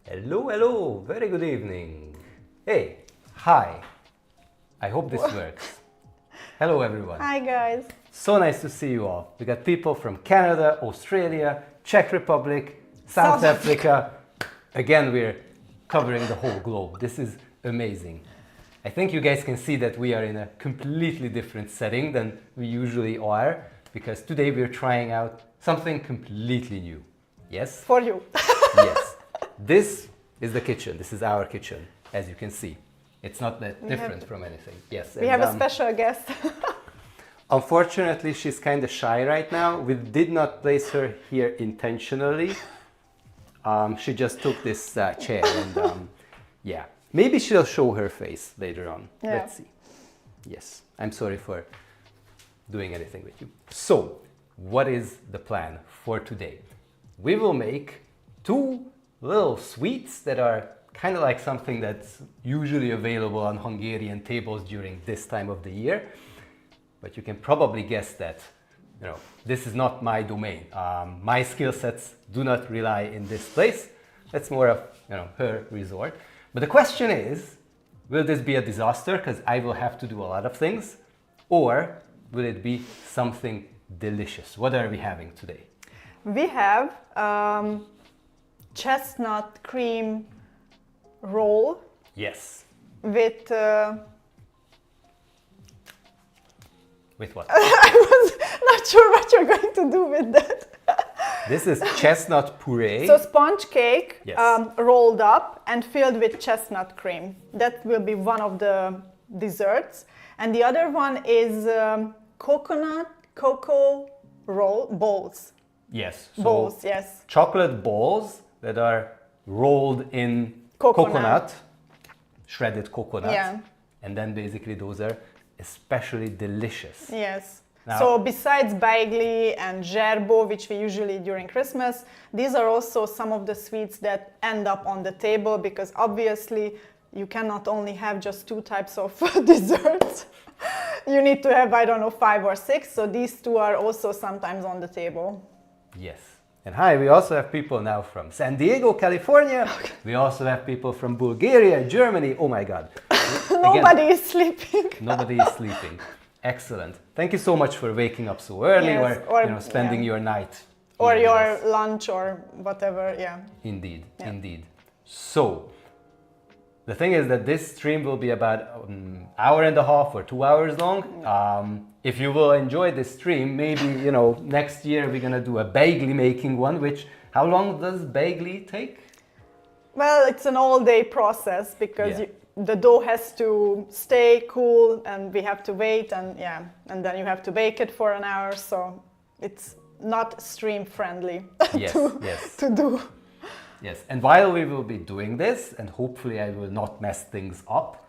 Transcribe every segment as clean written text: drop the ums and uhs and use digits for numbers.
Hello, hello, very good evening. Hey, hi. I hope this works. Hello, everyone. Hi, guys. So nice to see you all. We got people from Canada, Australia, Czech Republic, South Africa. Again, we're covering the whole globe. This is amazing. I think you guys can see that we are in a completely different setting than we usually are, because today we're trying out something completely new. Yes? For you. Yes. This is the kitchen. This is our kitchen, as you can see. It's not that different from anything. Yes. We have a special guest. Unfortunately, she's kind of shy right now. We did not place her here intentionally. She just took this chair and yeah. Maybe she'll show her face later on. Yeah. Let's see. Yes, I'm sorry for doing anything with you. So, what is the plan for today? We will make two little sweets that are kind of like something that's usually available on Hungarian tables during this time of the year. But you can probably guess that, you know, this is not my domain. My skill sets do not rely in this place. That's more of, you know, her resort. But the question is, will this be a disaster because I will have to do a lot of things? Or will it be something delicious? What are we having today? We have chestnut cream roll. Yes. With... With what? I was not sure what you're going to do with that. This is chestnut puree. So sponge cake, yes. Rolled up and filled with chestnut cream. That will be one of the desserts. And the other one is cocoa roll balls. Yes. So balls, yes. chocolate balls that are rolled in coconut, shredded coconut. Yeah. And then basically those are especially delicious. Yes. Now, so besides bagli and gerbo, which we usually during Christmas, these are also some of the sweets that end up on the table, because obviously you cannot only have just two types of desserts. You need to have, I don't know, 5 or 6. So these two are also sometimes on the table. Yes. And hi, we also have people now from San Diego, California. Okay. We also have people from Bulgaria, Germany. Oh my God. Nobody is sleeping. Nobody is sleeping. Excellent. Thank you so much for waking up so early, yes, or you know, spending your night. Or your lunch or whatever, yeah. Indeed, indeed. So, the thing is that this stream will be about an hour and a half or 2 hours long. If you will enjoy this stream, maybe, you know, next year we're gonna do a bagli making one, which, how long does bagli take? Well, it's an all-day process, because the dough has to stay cool and we have to wait, and then you have to bake it for an hour, so it's not stream friendly to do. Yes, and while we will be doing this, and hopefully I will not mess things up,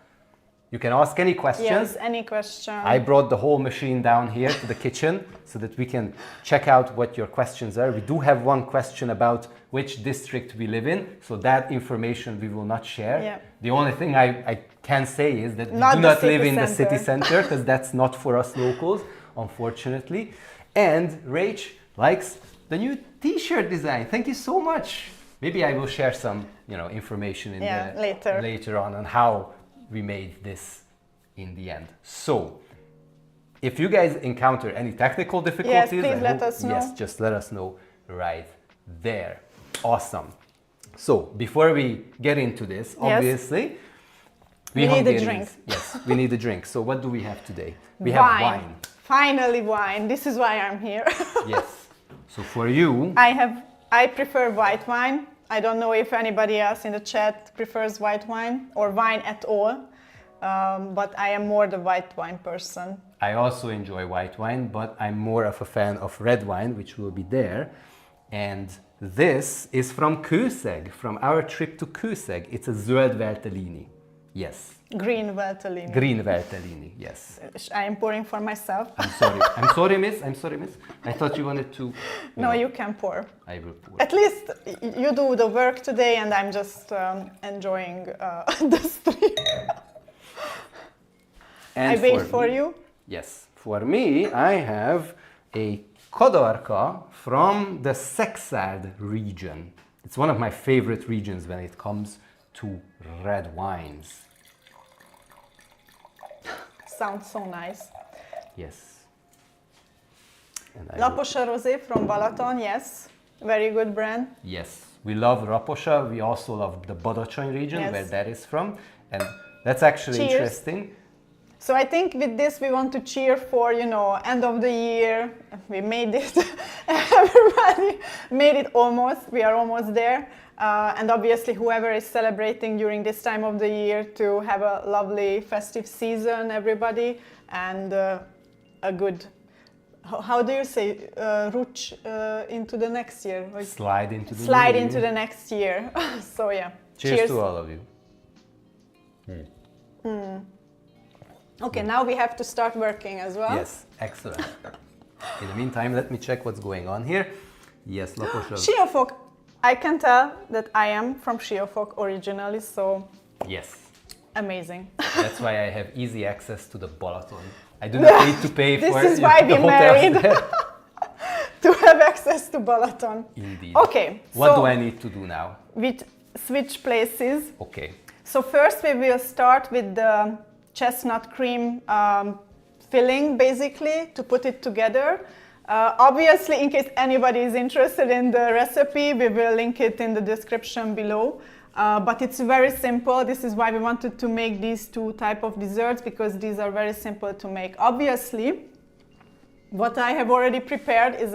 you can ask any questions. Yes, any question. I brought the whole machine down here to the kitchen so that we can check out what your questions are. We do have one question about which district we live in, so that information we will not share. Yeah. The only thing I can say is that we not do not live in center. the city center, because that's not for us locals, unfortunately. And Rach likes the new t-shirt design. Thank you so much. Maybe I will share some, you know, information in later on how we made this in the end. So, if you guys encounter any technical difficulties, please let us know. Yes, just let us know right there. Awesome. So, before we get into this, obviously, we need a drink. Yes, we need a drink. So, what do we have today? We have wine. Finally, wine. This is why I'm here. Yes. So, for you, I prefer white wine. I don't know if anybody else in the chat prefers white wine or wine at all, but I am more the white wine person. I also enjoy white wine, but I'm more of a fan of red wine, which will be there. And this is from Kőszeg, from our trip to Kőszeg. It's a zöld Veltellini. Yes. Green Veltellini. Green Veltellini, yes. I am pouring for myself. I'm sorry. I'm sorry, miss. I'm sorry, miss. I thought you wanted to... No, you can pour. I will pour. At least you do the work today, and I'm just enjoying the stream. And I wait for you. Yes. For me, I have a kadarka from the Szexárd region. It's one of my favorite regions when it comes to red wines. Sounds so nice. Yes. And Laposa Rosé from Balaton, yes. Very good brand. yes, we love Raposa. We also love the Badacsony region, Yes. where that is from. And that's actually Cheers. interesting. So I think with this we want to cheer for, you know, end of the year. We made it. Everybody made it almost. We are almost there. And obviously whoever is celebrating during this time of the year to have a lovely festive season, everybody, and a good, how do you say, ruch into the next year? Like, Slide into the slide new into year. the next year. So yeah. Cheers to all of you. Okay, now we have to start working as well. Yes, excellent. In the meantime, let me check what's going on here. Yes, Laposa. Siófok. I can tell that I am from Siófok originally, so Yes, amazing. that's why I have easy access to the Balaton. I do not need to pay This for is why the we hotels married. there. To have access to Balaton. Indeed. Okay, What so do I need to do now? we switch places. Okay. So first we will start with the chestnut cream filling, basically, to put it together. Obviously, in case anybody is interested in the recipe, we will link it in the description below. But it's very simple. This is why we wanted to make these two type of desserts, because these are very simple to make. Obviously, what I have already prepared is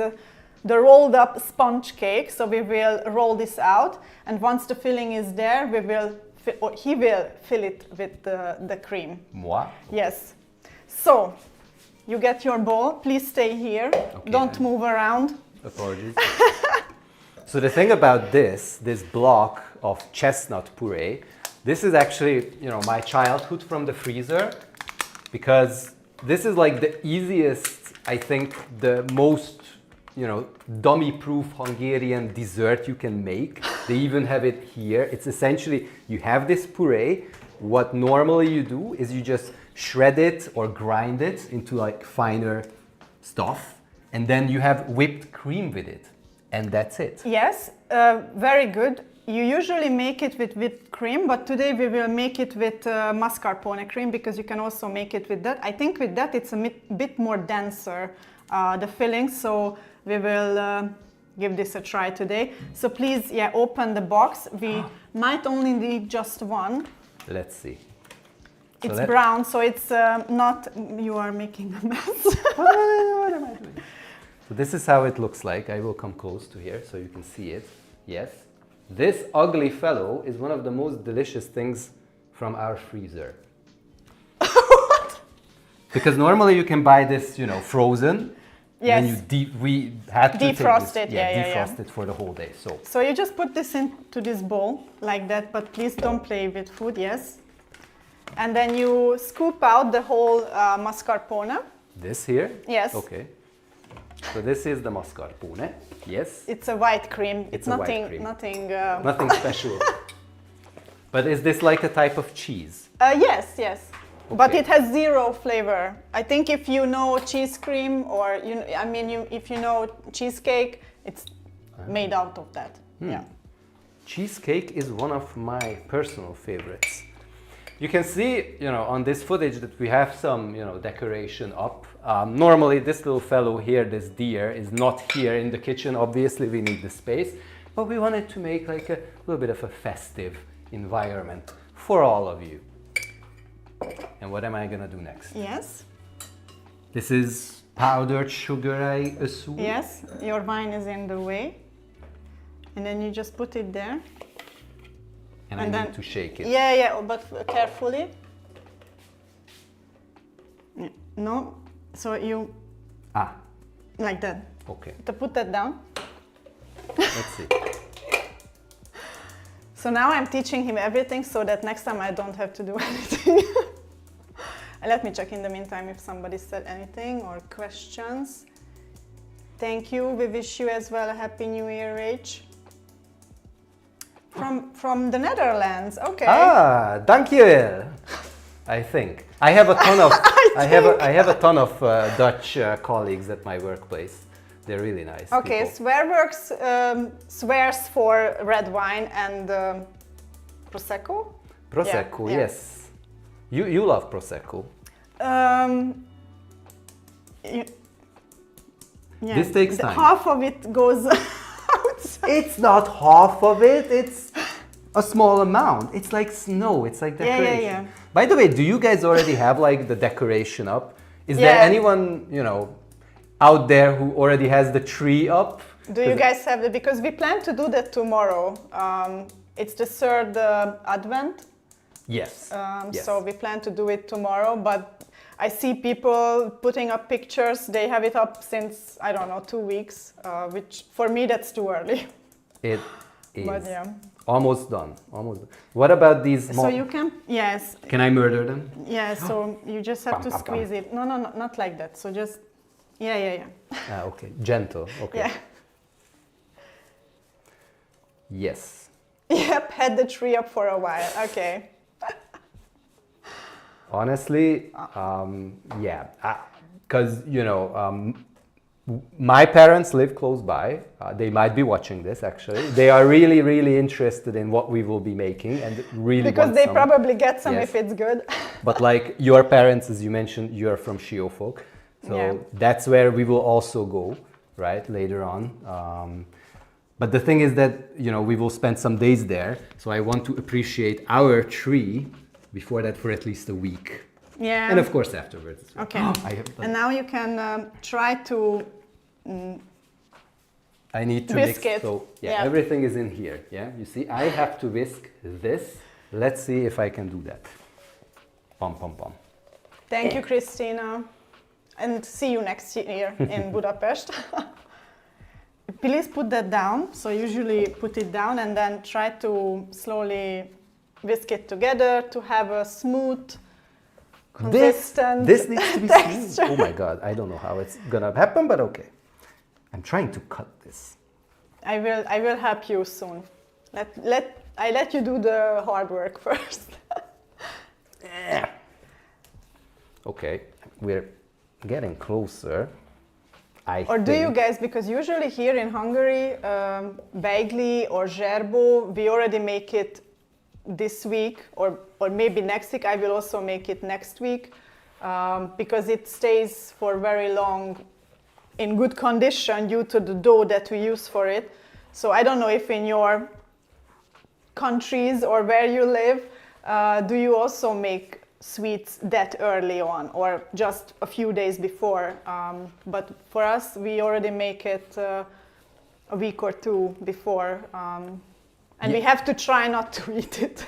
the rolled up sponge cake. So we will roll this out, and once the filling is there, he will fill it with the cream. Moi? Yes. So you get your bowl. Please stay here. Okay, Don't move around. Apologies. So the thing about this block of chestnut puree, this is actually, you know, my childhood from the freezer, because this is like the easiest, I think, the most, you know, dummy-proof Hungarian dessert you can make. They even have it here. It's essentially, you have this puree. What normally you do is you just shred it or grind it into like finer stuff, and then you have whipped cream with it, and that's it. Yes, very good. You usually make it with whipped cream, but today we will make it with mascarpone cream, because you can also make it with that. I think with that it's a bit more denser, the filling, so we will give this a try today. So please, yeah, open the box. We might only need just one. Let's see. It's brown, so it's not, you are making a mess. What am I doing? So this is how it looks like. I will come close to here so you can see it. Yes. This ugly fellow is one of the most delicious things from our freezer. What? Because normally you can buy this, you know, frozen. Yes. And we had to Defrost take this, it, defrost it for the whole day. So you just put this into this bowl like that, but please don't play with food, yes. And then you scoop out the whole mascarpone. This here? Yes. Okay. So this is the mascarpone. Yes. It's a white cream. It's a white nothing, cream. nothing special. But is this like a type of cheese? Yes, yes. But Okay. it has zero flavor. I think if you know cheese cream, or if you know cheesecake, it's made out of that. Yeah. Cheesecake is one of my personal favorites. You can see, you know, on this footage that we have some, you know, decoration up. Normally this little fellow here, this deer, is not here in the kitchen. Obviously we need the space, but we wanted to make like a little bit of a festive environment for all of you. And what am I gonna do next? Yes. This is powdered sugar, I assume? Yes, your wine is in the way. And then you just put it there. And And I then- need to shake it. Yeah, but carefully. No, so you, Ah, like that. okay. To put that down. Let's see. So now I'm teaching him everything, so that next time I don't have to do anything. And let me check in the meantime if somebody said anything or questions. Thank you. We wish you as well a Happy New Year, Rach. From the Netherlands. Okay. Ah, dankjewel. I think I have a ton of I have a ton of Dutch colleagues at my workplace, They're really nice. Okay, people. Swearworks swears for red wine and Prosecco? Prosecco, Yeah. yes. You love Prosecco. Yeah. This takes time. Half of it goes outside. It's not half of it, it's a small amount. It's like snow, it's like decoration. Yeah. By the way, do you guys already have like the decoration up? Is there Yeah. anyone, out there who already has the tree up? Do you guys have it? Because we plan to do that tomorrow. It's the third Advent. Yes. Yes. So we plan to do it tomorrow, but I see people putting up pictures. They have it up since, I don't know, 2 weeks, which for me that's too early. It is. But yeah. Almost done. Almost done. What about these? So you can, yes. Can I murder them? Yeah, so you just have Pam, to pam, squeeze pam. it. No, not like that. So just, yeah. Okay. Gentle. Okay. Yeah. Yes. Yep, had the tree up for a while. Okay. Honestly, yeah, because my parents live close by. They might be watching this. Actually, they are really, really interested in what we will be making, and really Because want they some. probably get some Yes. if it's good. But like your parents, as you mentioned, you are from Siófok, so Yeah. that's where we will also go, right, later on. But the thing is that we will spend some days there, so I want to appreciate our tree before that for at least a week, Yeah. and of course afterwards. as well. Okay. I have, And now you can try to. I need to Whisk mix. it. So Yeah. everything is in here. Yeah, you see, I have to whisk this. Let's see if I can do that. Pom pom pom. Thank you, Christina. And see you next year in Budapest. Please put that down. So usually put it down and then try to slowly whisk it together to have a smooth, consistent This needs to be texture. smooth. Oh my god, I don't know how it's gonna happen, but okay. I'm trying to cut this. I will help you soon. I let you do the hard work first. Okay, we're getting closer. Or do you guys, because usually here in Hungary, bagli or zserbo, we already make it this week or maybe next week. I will also make it next week because it stays for very long in good condition due to the dough that we use for it. So I don't know if in your countries or where you live, do you also make sweets that early on or just a few days before? But for us, we already make it a week or two before. And we have to try not to eat it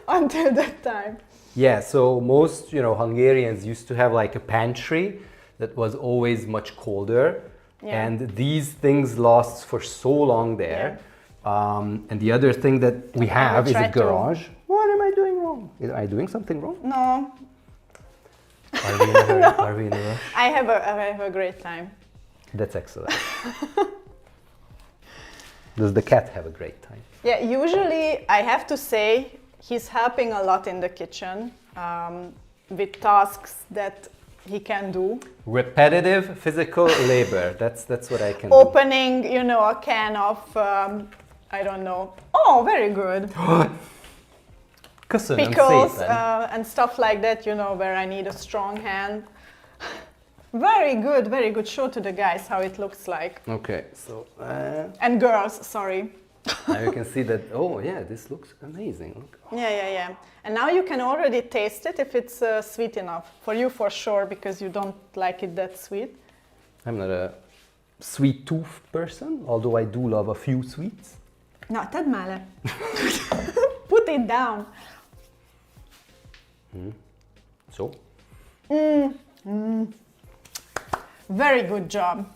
until that time. Yeah, so most Hungarians used to have like a pantry that was always much colder, Yeah. and these things last for so long there. And the other thing that we have is a try to- garage. What am I doing wrong? Am I doing something wrong? No, Are we in a hurry? Are we in a rush? I have a great time. That's excellent. Does the cat have a great time? Yeah, usually I have to say he's helping a lot in the kitchen with tasks that he can do. Repetitive physical labor. That's what I can do. Opening, a can of, I don't know. Oh, very good. Köszönöm Pickles szépen. and stuff like that, where I need a strong hand. Very good. Show to the guys how it looks like. Okay, so And girls, sorry. now you can see that. Oh yeah, this looks amazing. Look. Yeah. And now you can already taste it if it's sweet enough. For you, for sure, because you don't like it that sweet. I'm not a sweet tooth person, although I do love a few sweets. No, tedd már le. Put it down. So Very good job.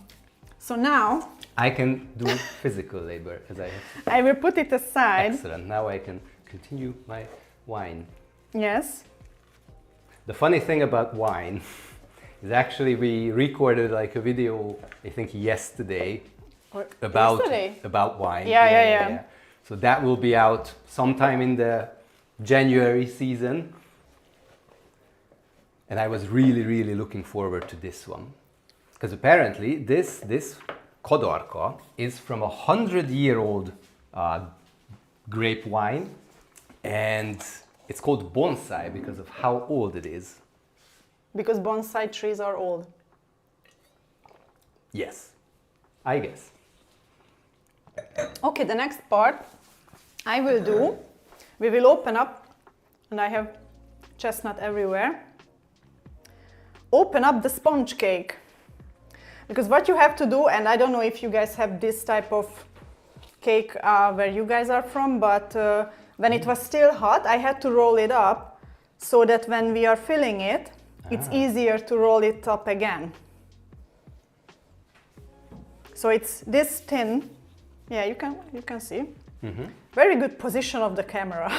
So now I can do physical labor as I have. I will put it aside. Excellent. Now I can continue my wine. Yes. The funny thing about wine is actually we recorded like a video, I think yesterday, Or about yesterday? about wine. Yeah. So that will be out sometime in the January season. And I was really looking forward to this one Because apparently this kodorka is from 100-year-old grape wine, and it's called bonsai because of how old it is. Because bonsai trees are old. Yes, I guess. Okay, the next part I will do, we will open up, and I have chestnut everywhere. Open up the sponge cake. Because what you have to do, and I don't know if you guys have this type of cake where you guys are from, but when it was still hot, I had to roll it up so that when we are filling it, it's easier to roll it up again. So it's this thin. Yeah, you can see. Mm-hmm. Very good position of the camera.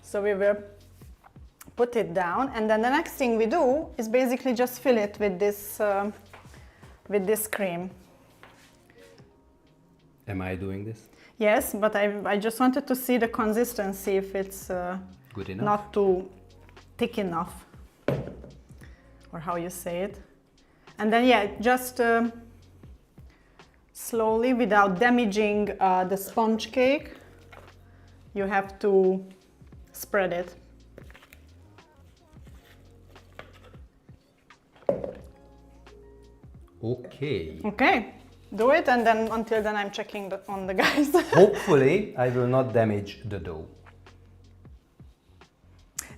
So we will put it down, and then the next thing we do is basically just fill it with this cream. Am I doing this? Yes, but I just wanted to see the consistency, if it's good enough, not too thick enough, or how you say it. And then yeah, just slowly, without damaging the sponge cake, you have to spread it. Okay. Okay, do it, and then until then I'm checking on the guys. Hopefully I will not damage the dough.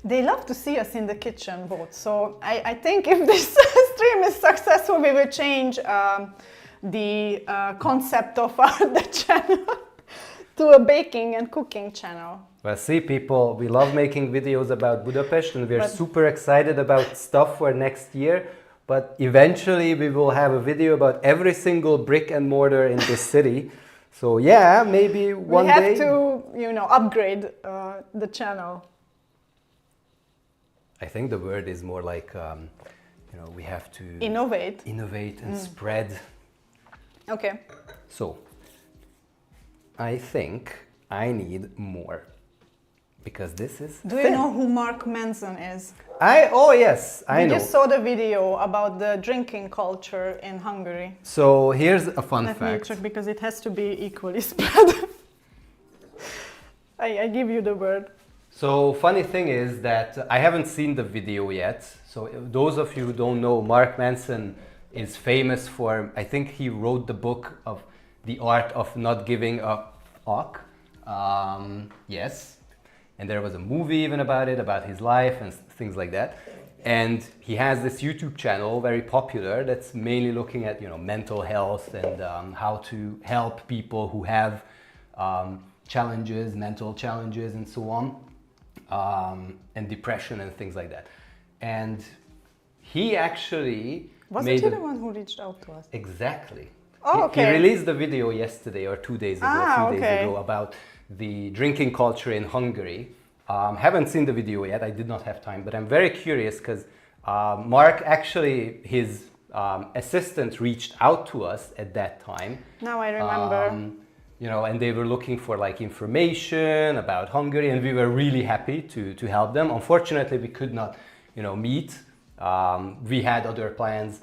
They love to see us in the kitchen both, so I think if this stream is successful, we will change the concept of the channel to a baking and cooking channel. Well, see people, we love making videos about Budapest, and we're super excited about stuff for next year. But eventually we will have a video about every single brick and mortar in this city. So yeah, maybe one day. We have to, you know, upgrade the channel. I think the word is more like, you know, we have to innovate and spread. Okay. So I think I need more, because this is Do you know who Mark Manson is? Oh yes, I know. You saw the video about the drinking culture in Hungary. So here's a fun Let fact. me check, because it has to be equally spread. I give you the word. So funny thing is that I haven't seen the video yet. So those of you who don't know, Mark Manson is famous for, I think he wrote the book of The Art of Not Giving a Fuck. Yes. And there was a movie even about it, about his life and things like that. And he has this YouTube channel, very popular, that's mainly looking at, you know, mental health and how to help people who have challenges, mental challenges and so on, and depression and things like that. And he actually Wasn't he the one who reached out to us? Exactly. Oh, okay. He released the video yesterday or 2 days ago, a few days ago, about the drinking culture in Hungary. Haven't seen the video yet, I did not have time, but I'm very curious because Mark, actually, his assistant reached out to us at that time. Now I remember. You know, and they were looking for like information about Hungary, and we were really happy to help them. Unfortunately, we could not, you know, meet. We had other plans.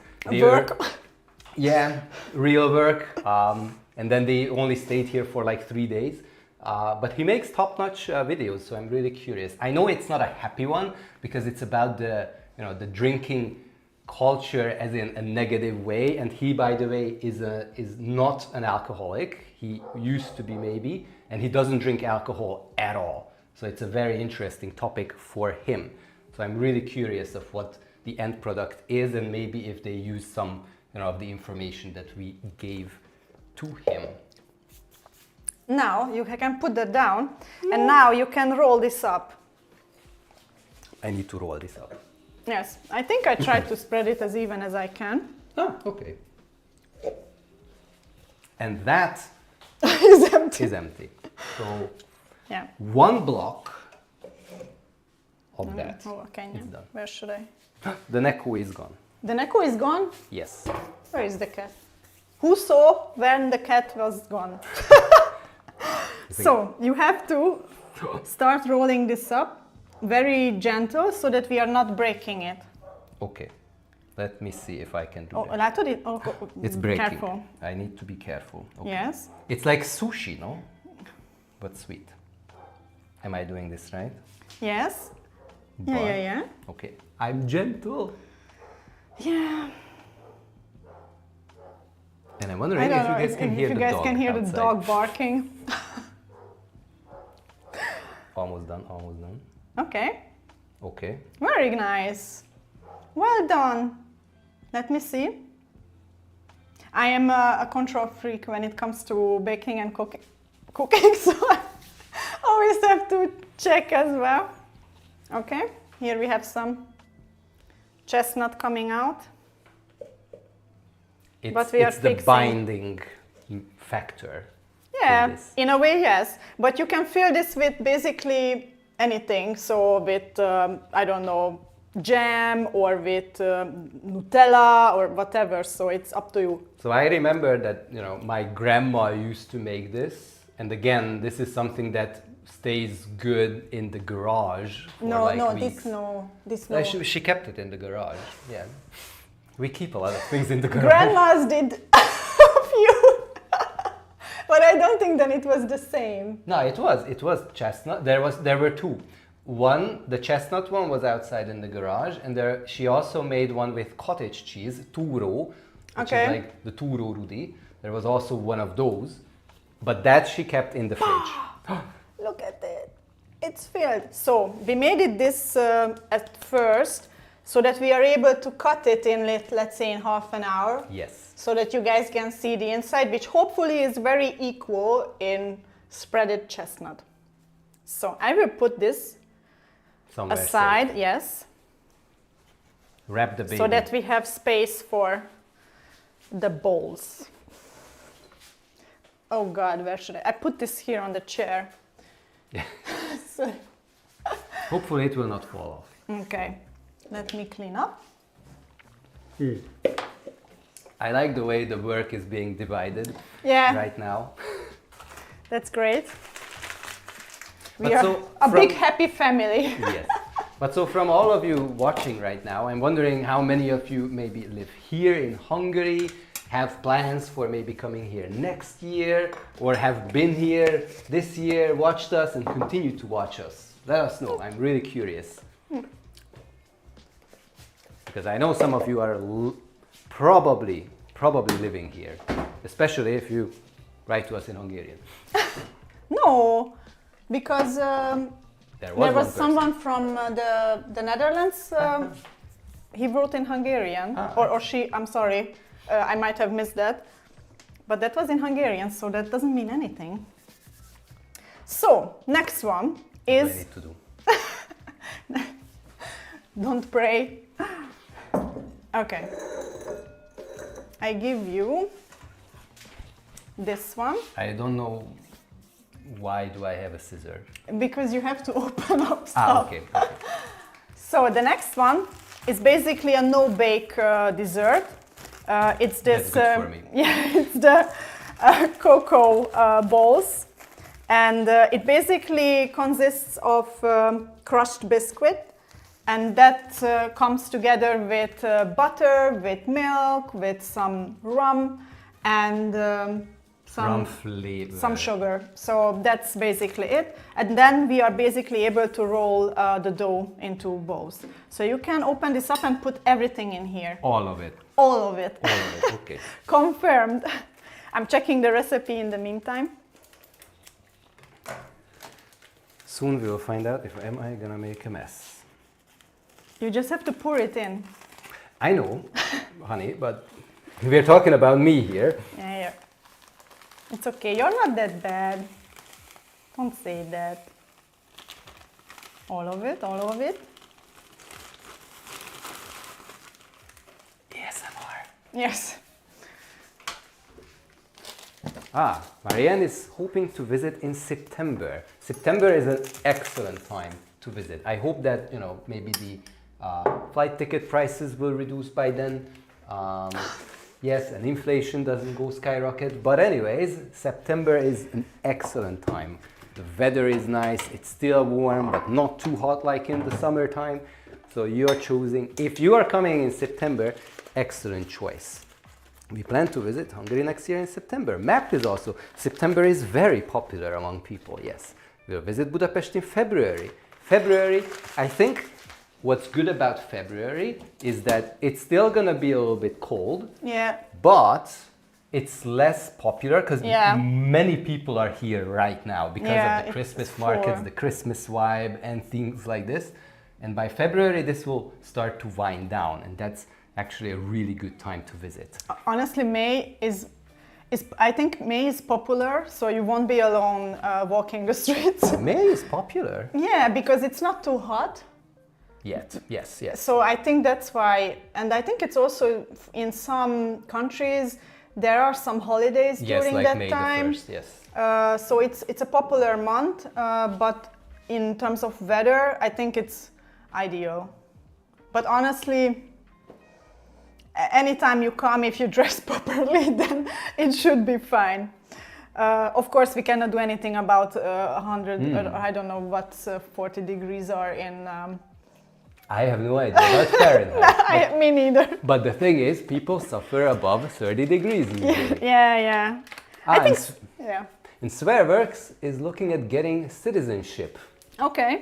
Yeah, real work. And then they only stayed here for like 3 days. But he makes top-notch videos, so I'm really curious. I know it's not a happy one because it's about the, you know, the drinking culture as in a negative way. And he, by the way, is not an alcoholic. He used to be maybe, and he doesn't drink alcohol at all. So it's a very interesting topic for him. So I'm really curious of what the end product is, and maybe if they use some, you know, of the information that we gave to him. Now you can put that down, and now you can roll this up. I need to roll this up. Yes, I think I tried to spread it as even as I can. Oh, okay. And that Is empty. is empty. So Yeah. one block of that Oh, okay. is done. Where should I? The neko is gone. The neko is gone? Yes. Where is the cat? Who saw when the cat was gone? So you have to start rolling this up very gentle so that we are not breaking it. Okay. Let me see if I can do Oh, that. I thought it. Oh, It's breaking. Careful. I need to be careful. Okay. Yes. It's like sushi, no? But sweet. Am I doing this right? Yes. But- Yeah. Okay. I'm gentle. Yeah. And I'm wondering I if don't you know guys can hear if the you guys dog can hear outside. the dog barking. Almost done, almost done. Okay. Okay. Very nice. Well done. Let me see. I am a control freak when it comes to baking and cooking, so I always have to check as well. Okay, here we have some chestnut coming out. But we are it's the fixing. binding factor. Yeah, this. in a way, yes. But you can fill this with basically anything. So with, I don't know, jam or with Nutella or whatever. So it's up to you. So I remember that, you know, my grandma used to make this. And again, this is something that stays good in the garage for weeks. This no. She kept it in the garage, yeah. We keep a lot of things in the garage. Grandmas did a few, but I don't think that it was the same. No, it was chestnut. There were two. One, the chestnut one was outside in the garage, and she also made one with cottage cheese, turo, which is like the turo rudi. There was also one of those, but that she kept in the fridge. Look at it. It's filled. So we made it this at first so that we are able to cut it in, let's say, in half an hour. Yes. So that you guys can see the inside, which hopefully is very equal in spreaded chestnut. So I will put this Somewhere aside, safe. yes, Wrap the baby. so that we have space for the bowls. Oh God, where should I put this here on the chair? Yeah. So, Hopefully it will not fall off. okay, let me clean up. I like the way the work is being divided Yeah, right now. that's great. We But are so a from- big happy family. Yes. But so from all of you watching right now, I'm wondering how many of you maybe live here in Hungary, have plans for maybe coming here next year, or have been here this year, watched us and continue to watch us. Let us know. I'm really curious. Because I know some of you are probably living here, especially if you write to us in Hungarian. No, because There there was was one someone from the Netherlands. He wrote in Hungarian, or she. I'm sorry, I might have missed that, but that was in Hungarian, so that doesn't mean anything. So next one What do I is need to do? don't pray. Okay, I give you this one I don't know why do I have a scissor. because you have to open up stuff. Okay. So the next one is basically a no-bake dessert. It's this. That's good for me. Yeah, it's the cocoa balls, and it basically consists of crushed biscuit, and that comes together with butter, with milk, with some rum, and Rum flavor. some sugar. So that's basically it. And then we are basically able to roll the dough into balls. So you can open this up and put everything in here. All of it. All of it. All of it. Okay. Confirmed. I'm checking the recipe in the meantime. Soon we will find out if am I gonna make a mess. You just have to pour it in. I know, honey, but we're talking about me here. Yeah. It's okay. You're not that bad. Don't say that. All of it, all of it. ASMR. Yes. Marianne is hoping to visit in September. September is an excellent time to visit. I hope that, you know, maybe the flight ticket prices will reduce by then. Yes, and inflation doesn't go skyrocket. But anyways, September is an excellent time. The weather is nice. It's still warm, but not too hot like in the summertime. So you are choosing, if you are coming in September, excellent choice. We plan to visit Hungary next year in September. Map is also, September is very popular among people, yes. We'll visit Budapest in February. February, I think what's good about February is that it's still gonna be a little bit cold. Yeah. But it's less popular because Yeah. many people are here right now because Yeah, of the Christmas it's markets, for- the Christmas vibe and things like this. And by February, this will start to wind down, and that's actually a really good time to visit. Honestly, May is I think May is popular, so you won't be alone walking the streets. May is popular. Yeah, because it's not too hot. Yet, yes, yes. So I think that's why, and I think it's also in some countries there are some holidays Yes, during like that May time. the 1st, yes. So it's a popular month, but in terms of weather, I think it's ideal. But honestly, anytime you come, if you dress properly, then it should be fine. Of course, we cannot do anything about 100, or I don't know what 40 degrees are in... I have no idea about Fahrenheit. me neither. But the thing is, people suffer above 30 degrees usually. Yeah. I think, yeah. And Swearworks is looking at getting citizenship. Okay.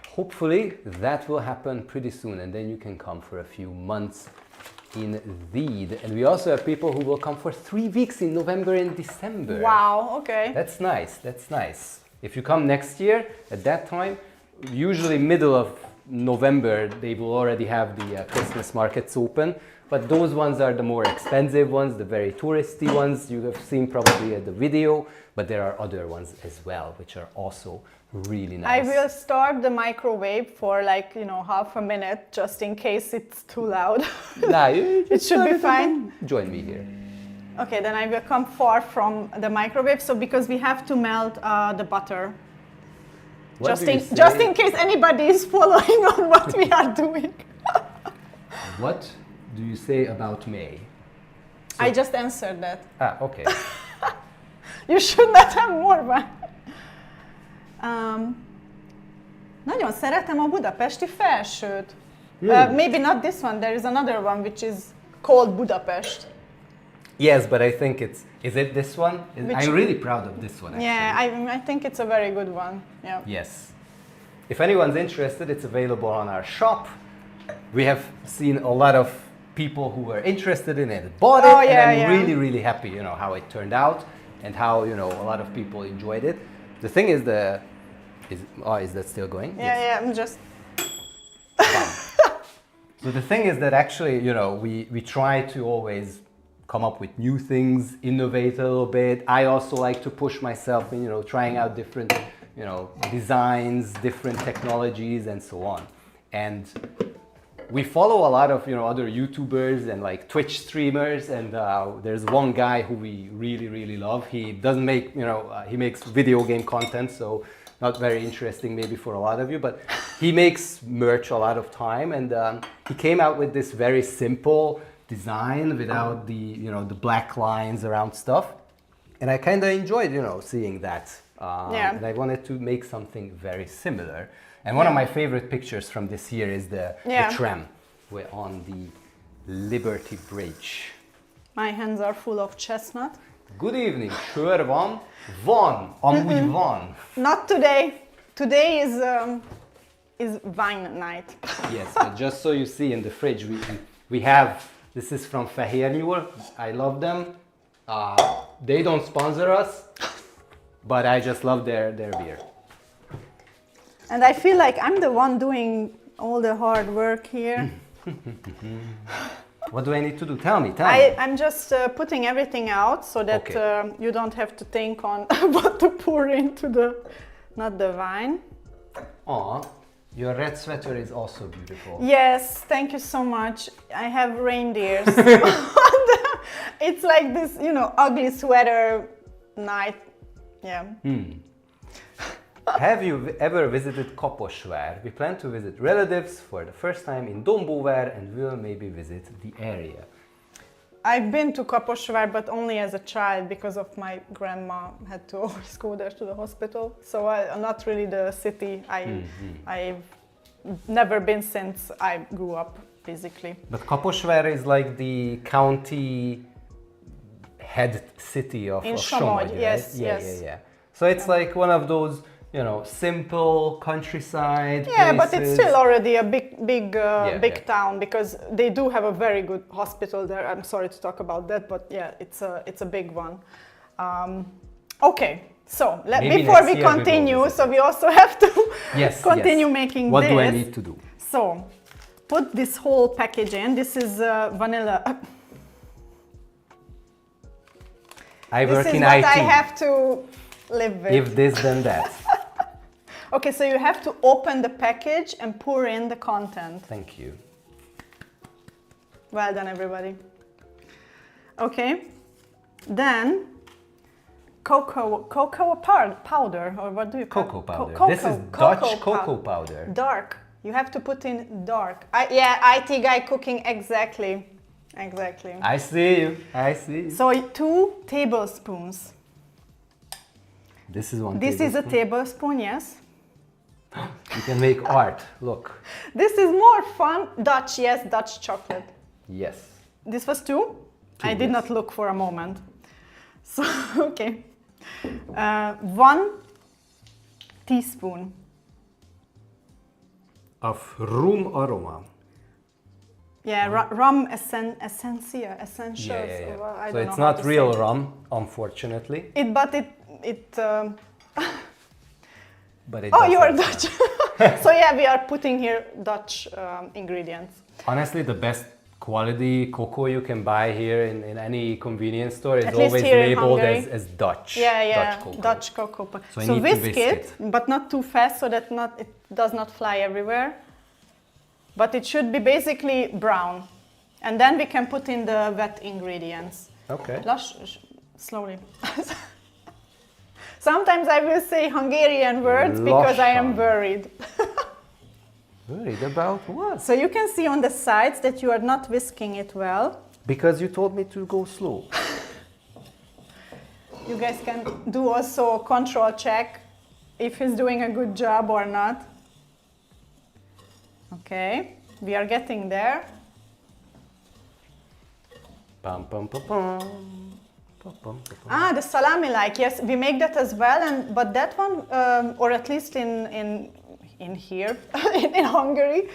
Hopefully that will happen pretty soon, and then you can come for a few months indeed. And we also have people who will come for 3 weeks in November and December. Wow, okay. That's nice, that's nice. If you come next year, at that time, usually middle of November, they will already have the Christmas markets open. But those ones are the more expensive ones, the very touristy ones you have seen probably at the video. But there are other ones as well, which are also really nice. I will start the microwave for like, half a minute, just in case it's too loud. Nah, you It should be fine. Join me here. Okay, then I will come far from the microwave, so because we have to melt the butter. What do you say? Just in case anybody is following on what we are doing. What do you say about May? I just answered that. Okay. You should not have more one. Nagyon szeretem a budapesti felsőt. Maybe not this one, there is another one which is called Budapest. Yes, but I think is it this one? I'm really proud of this one actually. Yeah, I think it's a very good one. Yeah. Yes. If anyone's interested, it's available on our shop. We have seen a lot of people who were interested in it, bought it, and I'm really, really happy, how it turned out and how, a lot of people enjoyed it. The thing is is that still going? Yeah, I'm just... So the thing is that actually, we try to always come up with new things, innovate a little bit. I also like to push myself in, trying out different, designs, different technologies and so on. And we follow a lot of, other YouTubers and like Twitch streamers, and there's one guy who we really, really love. He doesn't make, he makes video game content, so not very interesting maybe for a lot of you, but he makes merch a lot of time, and he came out with this very simple design without the, the black lines around stuff. And I kind of enjoyed, seeing that. And I wanted to make something very similar. And one of my favorite pictures from this year is the tram. We're on the Liberty Bridge. My hands are full of chestnut. Good evening, sör van? Van, amúgy van. Not today. Today is wine night. Yes, but just so you see in the fridge, we have, this is from Fehérnyúl. I love them. They don't sponsor us, but I just love their beer. And I feel like I'm the one doing all the hard work here. What do I need to do? Tell me. I'm just putting everything out so that you don't have to think on what to pour into not the wine. Aw, your red sweater is also beautiful. Yes, thank you so much. I have reindeers. It's like this, ugly sweater night. Yeah. Have you ever visited Kaposvár? We plan to visit relatives for the first time in Dombóvár and will maybe visit the area. I've been to Kaposvár, but only as a child because of my grandma had to always go there to the hospital. So not really the city I've never been since I grew up, basically. But Kaposvár is like the county head city of Somogy, right? yes, Yeah, yes. yeah. So it's like one of those, you know, simple countryside Yeah, but it's places. still already a big Yeah. town, because they do have a very good hospital there. I'm sorry to talk about that, but yeah, it's a big one. Okay, so Maybe before next we year we will continue, visit so we also have to Yes, continue yes. making What this. do I need to do? So put this whole package in. This is vanilla. I This work is in what IT. I have to live with. If this, then that. Okay, so you have to open the package and pour in the content. Thank you. Well done, everybody. Okay, then cocoa powder, or what do you call it? Cocoa powder. Cocoa, This is cocoa Dutch cocoa powder. Dark. You have to put in dark. Yeah, IT guy cooking, exactly. Exactly. I see you. I see you. So 2 tablespoons. This is one This is a tablespoon. tablespoon, yes. You can make art. Look. This is more fun. Dutch, yes, Dutch chocolate. Yes. This was 2? I did yes. not look for a moment. So, okay. 1 teaspoon. Of rum aroma. Yeah, rum essentials. Yeah. I So don't it's know how not to real say. rum, unfortunately. But But it oh, does you are have Dutch. So yeah, we are putting here Dutch ingredients. Honestly, the best quality cocoa you can buy here in any convenience store is At least always here in labeled Hungary. as Dutch. Yeah, Dutch cocoa. Dutch cocoa. So I So need to whisk whisk it, but not too fast, so that it does not fly everywhere. But it should be basically brown. And then we can put in the wet ingredients. Okay. Slowly. Sometimes I will say Hungarian words because I am Lassan. worried. Worried about what? So you can see on the sides that you are not whisking it well. Because you told me to go slow. You guys can do also a control check if he's doing a good job or not. Okay, we are getting there. Pum, pum, pum, pum. Pum, pum, pum, pum. Ah, the salami, like, yes, we make that as well, but that one, or at least in here, in Hungary,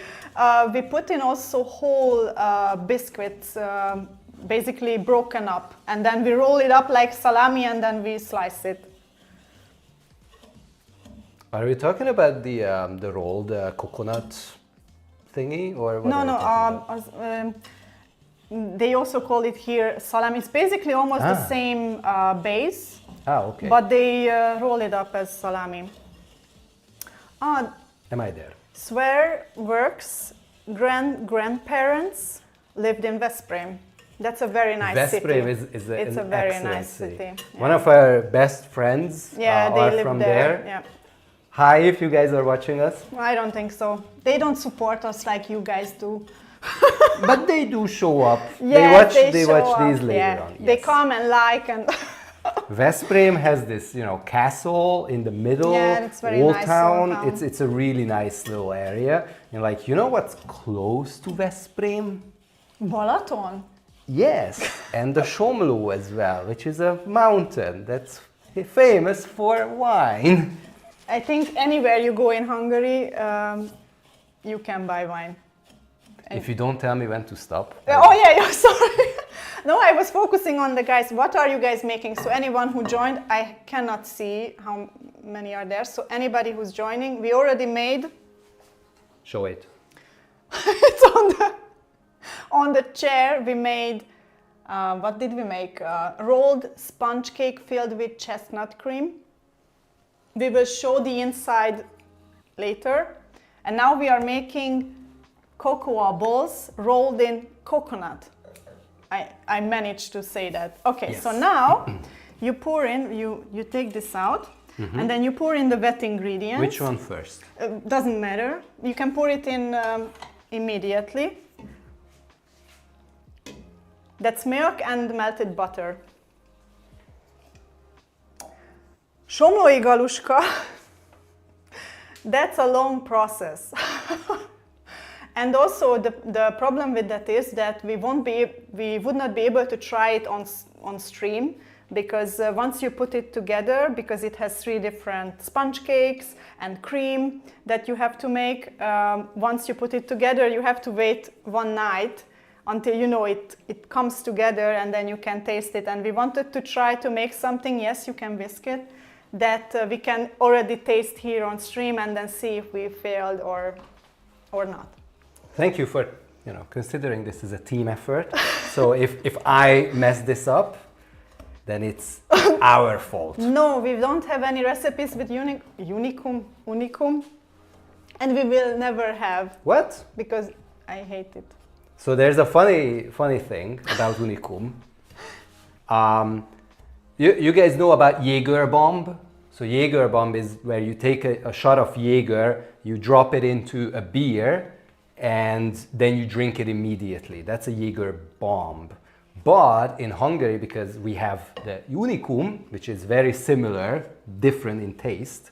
we put in also whole biscuits, basically broken up, and then we roll it up like salami, and then we slice it. Are we talking about the rolled coconut thingy, or what? No, are we no. talking about? They also call it here salami. It's basically almost the same base, Okay. but they roll it up as salami. Am I there? Swearworks grandparents lived in Veszprém. That's a very nice Veszprém city. is It's a an very excellent nice city. Yeah. One of our best friends Yeah, they are live from there. Yeah. Hi, if you guys are watching us. I don't think so. They don't support us like you guys do. But they do show up. Yes, they show watch up. these later Yeah. on. They yes. come and like and Veszprém has this, castle in the middle, Yeah, it's very old nice town. old town. It's a really nice little area. And what's close to Veszprém? Balaton. Yes, and the Somló as well, which is a mountain that's famous for wine. I think anywhere you go in Hungary, you can buy wine. If you don't tell me when to stop. Oh yeah, sorry. No, I was focusing on the guys. What are you guys making? So anyone who joined, I cannot see how many are there. So anybody who's joining, we already made. Show it. It's on the chair. We made. What did we make? Rolled sponge cake filled with chestnut cream. We will show the inside later. And now we are making cocoa balls rolled in coconut. I managed to say that. Okay, Yes. so now you pour in, you take this out, and then you pour in the wet ingredients. Which one first? Doesn't matter. You can pour it in immediately. That's milk and melted butter. Somlói galuska. That's a long process. And also the problem with that is that we would not be able to try it on stream, because once you put it together, because it has 3 different sponge cakes and cream that you have to make, once you put it together, you have to wait one night until you know it comes together, and then you can taste it. And we wanted to try to make something, yes, you can whisk it, that we can already taste here on stream and then see if we failed or not. Thank you for, considering this is a team effort. So if I mess this up, then it's our fault. No, we don't have any recipes with unicum, and we will never have. What? Because I hate it. So there's a funny thing about unicum. You guys know about Jaeger bomb? So Jaeger bomb is where you take a shot of Jaeger, you drop it into a beer, and then you drink it immediately. That's a Jaeger bomb. But in Hungary, because we have the unicum, which is very similar, different in taste,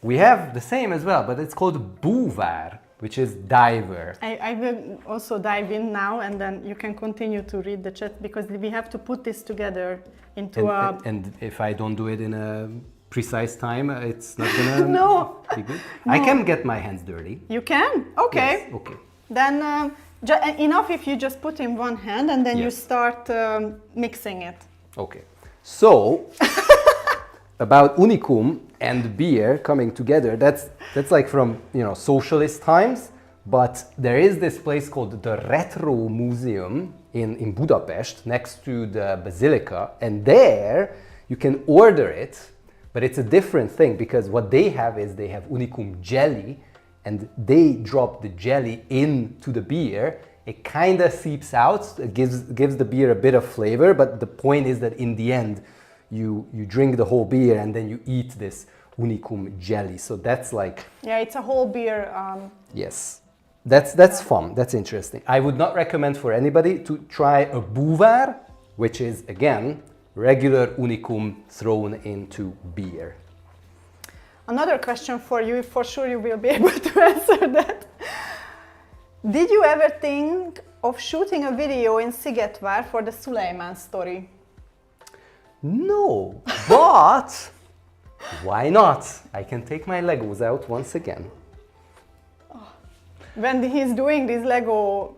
we have the same as well, but it's called búvár, which is diver. I will also dive in now, and then you can continue to read the chat, because we have to put this together into and if I don't do it in a precise time, it's not gonna No. be good. No. I can get my hands dirty. You can? Okay. Yes, okay. Then enough if you just put in one hand and then you Yes. start mixing it. Okay. So about unicum and beer coming together, that's like from socialist times, but there is this place called the Retro Museum in Budapest next to the Basilica, and there you can order it, but it's a different thing, because what they have is they have unicum jelly, and they drop the jelly into the beer. It kind of seeps out, it gives the beer a bit of flavor, but the point is that in the end you drink the whole beer and then you eat this unicum jelly. So that's like... Yeah, it's a whole beer. Yes, that's fun, that's interesting. I would not recommend for anybody to try a búvár, which is again regular unicum thrown into beer. Another question for you, for sure you will be able to answer that. Did you ever think of shooting a video in Szigetvár for the Szulajmán story? No, but why not? I can take my Legos out once again. When he's doing these Lego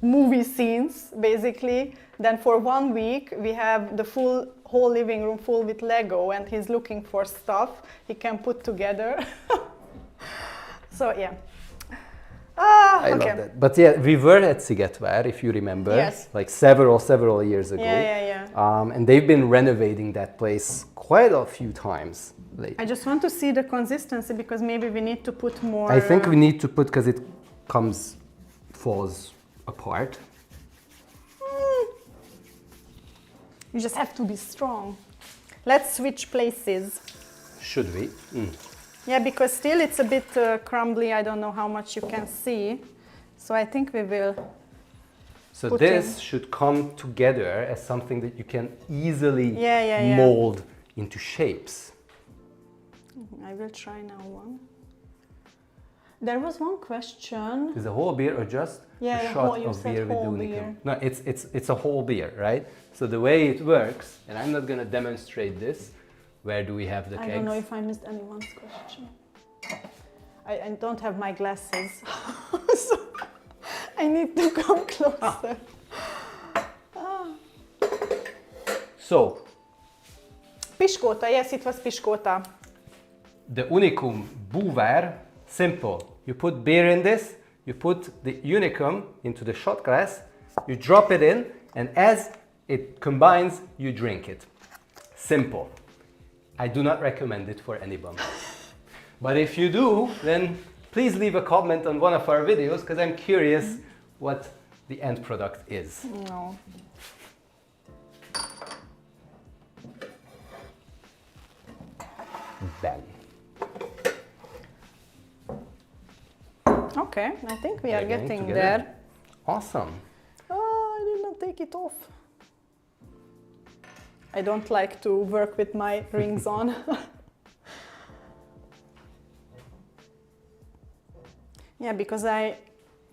movie scenes, basically, then for 1 week we have the whole living room full with Lego, and he's looking for stuff he can put together. So yeah. I love that. But yeah, we were at Szigetvár, if you remember, yes. like several years ago. Yeah. And they've been renovating that place quite a few times lately. I just want to see the consistency, because maybe we need to put more... I think we need to put, because it falls apart. You just have to be strong. Let's switch places. Should we? Yeah, because still it's a bit crumbly. I don't know how much you can see. So I think we will... So this should come together as something that you can easily mold into shapes. I will try now one. There was one question. Is a whole beer or just a shot of beer with the unicum? No, it's a whole beer, right? So the way it works, and I'm not going to demonstrate this. Where do we have the kegs? I don't know if I missed anyone's question. I don't have my glasses, so I need to come closer. So, Piskóta, yes, it was piskóta. The unicum búvár, simple. You put beer in this, you put the unicum into the shot glass, you drop it in, and as it combines, you drink it. Simple. I do not recommend it for anyone. But if you do, then please leave a comment on one of our videos, because I'm curious what the end product is. No. Then. Okay, I think we are getting there. Awesome. Oh, I did not take it off. I don't like to work with my rings on. Yeah, because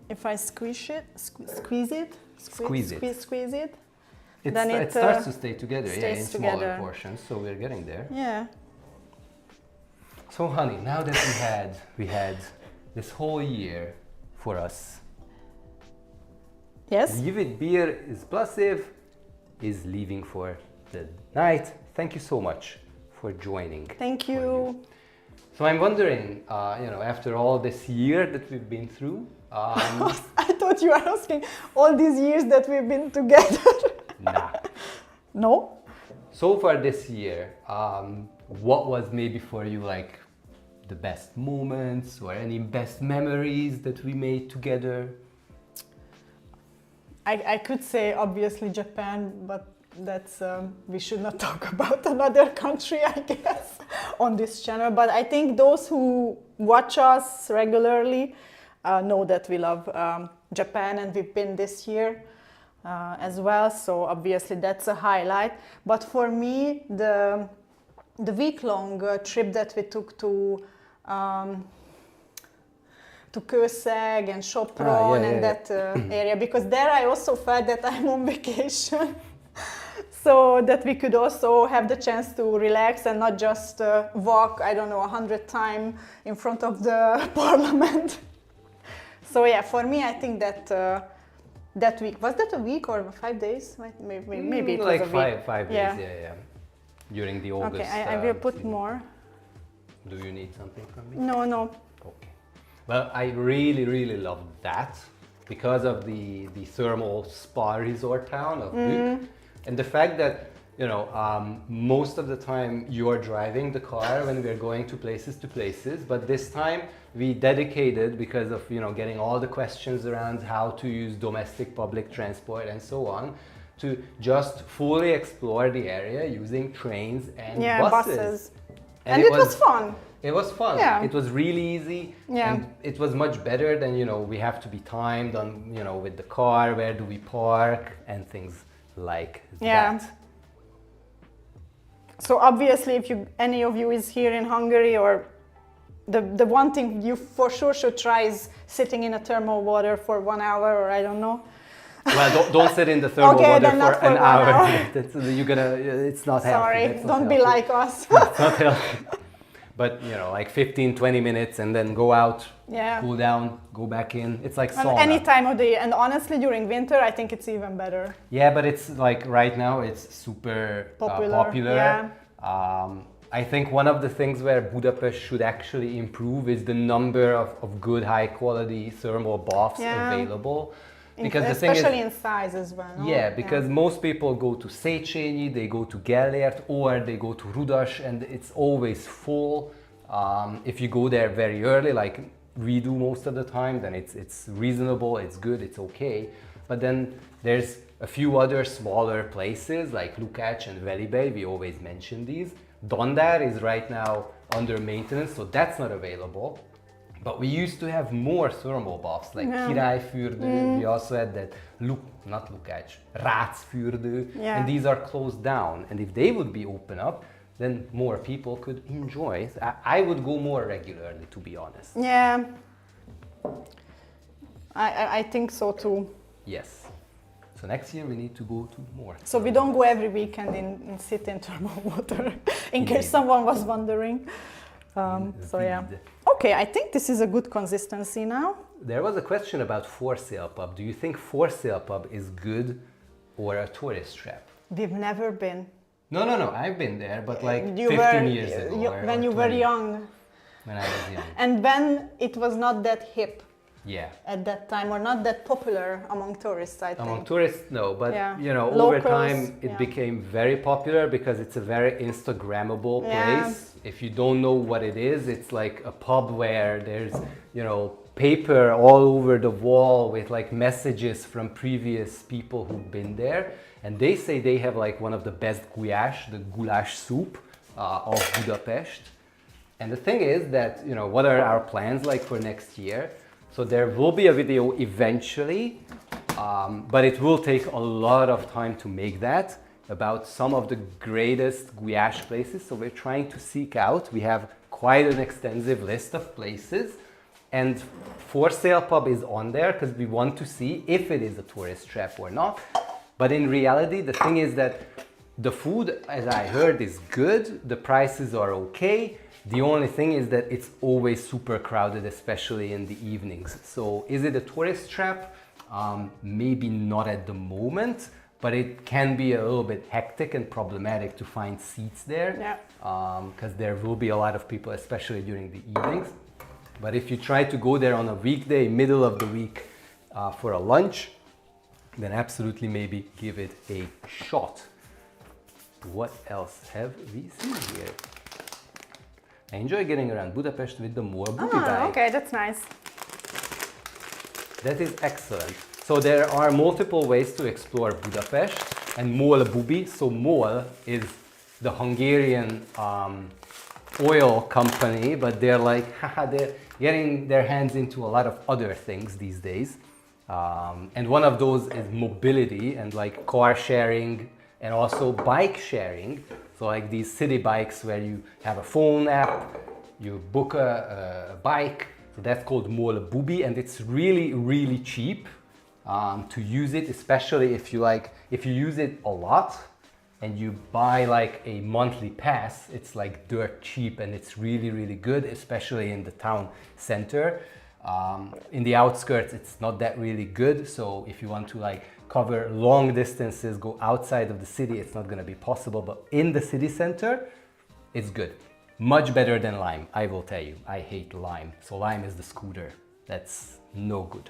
if I squeeze it, squeeze it, then It starts to stay together, yeah, in stays smaller together. portions. So we're getting there. Yeah. So, honey, now that we had this whole year for us, Yes. Give it beer is passive, is leaving for the night. Thank you so much for joining. Thank you. So I'm wondering, after all this year that we've been through, I thought you were asking all these years that we've been together. nah. No? So far this year, what was maybe for you like the best moments or any best memories that we made together? I could say obviously Japan, but that's we should not talk about another country, I guess, on this channel. But I think those who watch us regularly know that we love Japan, and we've been this year as well. So obviously that's a highlight. But for me, the week-long trip that we took to Kőszeg and Sopron and that area, because there I also felt that I'm on vacation. So that we could also have the chance to relax and not just walk, I don't know, 100 times in front of the parliament. So yeah, for me, I think that that week, was that a week or 5 days? Maybe it was like a week. five days, yeah. During the August. Okay, I will put season. more. Do you need something from me? No. Okay. Well, I really loved that because of the thermal spa resort town of Bük, and the fact that most of the time you're driving the car when we're going to places, but this time we dedicated, because of getting all the questions around how to use domestic public transport and so on, to just fully explore the area using trains and buses. And it was fun. It was fun. Yeah. It was really easy. Yeah. And it was much better than, we have to be timed on, with the car, where do we park, and things like that. So obviously, if any of you is here in Hungary, or the one thing you for sure should try is sitting in a thermal water for 1 hour, or I don't know. Well, don't sit in the thermal water for an hour. It's not healthy. Sorry, don't be like us. It's not healthy. But, like 15-20 minutes and then go out, cool down, go back in. It's like sauna. Any time of the year. And honestly, during winter, I think it's even better. Yeah, but it's like right now it's super popular. Yeah. I think one of the things where Budapest should actually improve is the number of good, high quality thermal baths available. Because especially in size as well. No? Yeah, because most people go to Széchenyi, they go to Gellért, or they go to Rudas, and it's always full. If you go there very early, like we do most of the time, then it's reasonable, it's good, it's okay. But then there's a few other smaller places like Lukács and Velibej, we always mention these. Dandár is right now under maintenance, so that's not available. But we used to have more thermal baths, like Királyfürdő. We also had that, not Lukács, Rácfürdő, and these are closed down. And if they would be open up, then more people could enjoy. I would go more regularly, to be honest. Yeah, I think so too. Yes. So next year we need to go to more. So we don't go every weekend and sit in thermal water, in case someone was wondering. So yeah. Okay, I think this is a good consistency now. There was a question about for sale pub. Do you think for sale pub is good or a tourist trap? We've never been. No. I've been there, but like 15 years ago. When you were young. When I was young. And when it was not that hip. Yeah. At that time, or not that popular among tourists, I think. Among tourists, no, but Locals, over time it became very popular because it's a very Instagrammable place. If you don't know what it is, it's like a pub where there's, paper all over the wall with like messages from previous people who've been there. And they say they have like one of the best gulyás, the goulash soup of Budapest. And the thing is that, what are our plans like for next year? So there will be a video eventually, but it will take a lot of time to make that, about some of the greatest gulyás places. So we're trying to seek out, we have quite an extensive list of places, And for sale pub is on there because we want to see if it is a tourist trap or not. But in reality, the thing is that the food, as I heard, is good. The prices are okay. The only thing is that it's always super crowded, especially in the evenings. So is it a tourist trap? Maybe not at the moment, but it can be a little bit hectic and problematic to find seats there. Yeah. Because there will be a lot of people, especially during the evenings. But if you try to go there on a weekday, middle of the week, for a lunch, then absolutely maybe give it a shot. What else have we seen here? I enjoy getting around Budapest with the more booby bike. Okay, that's nice. That is excellent. So there are multiple ways to explore Budapest, and MOL Bubi. So MOL is the Hungarian oil company, but they're like, haha, they're getting their hands into a lot of other things these days. And one of those is mobility and like car sharing and also bike sharing. So like these city bikes where you have a phone app, you book a bike. So that's called MOL Bubi, and it's really, really cheap to use it, especially if you use it a lot and you buy like a monthly pass. It's like dirt cheap, and it's really, really good, especially in the town center. In the outskirts, it's not that really good. So if you want to like cover long distances, go outside of the city, it's not going to be possible. But in the city center, it's good. Much better than Lime, I will tell you. I hate Lime. So Lime is the scooter. That's no good.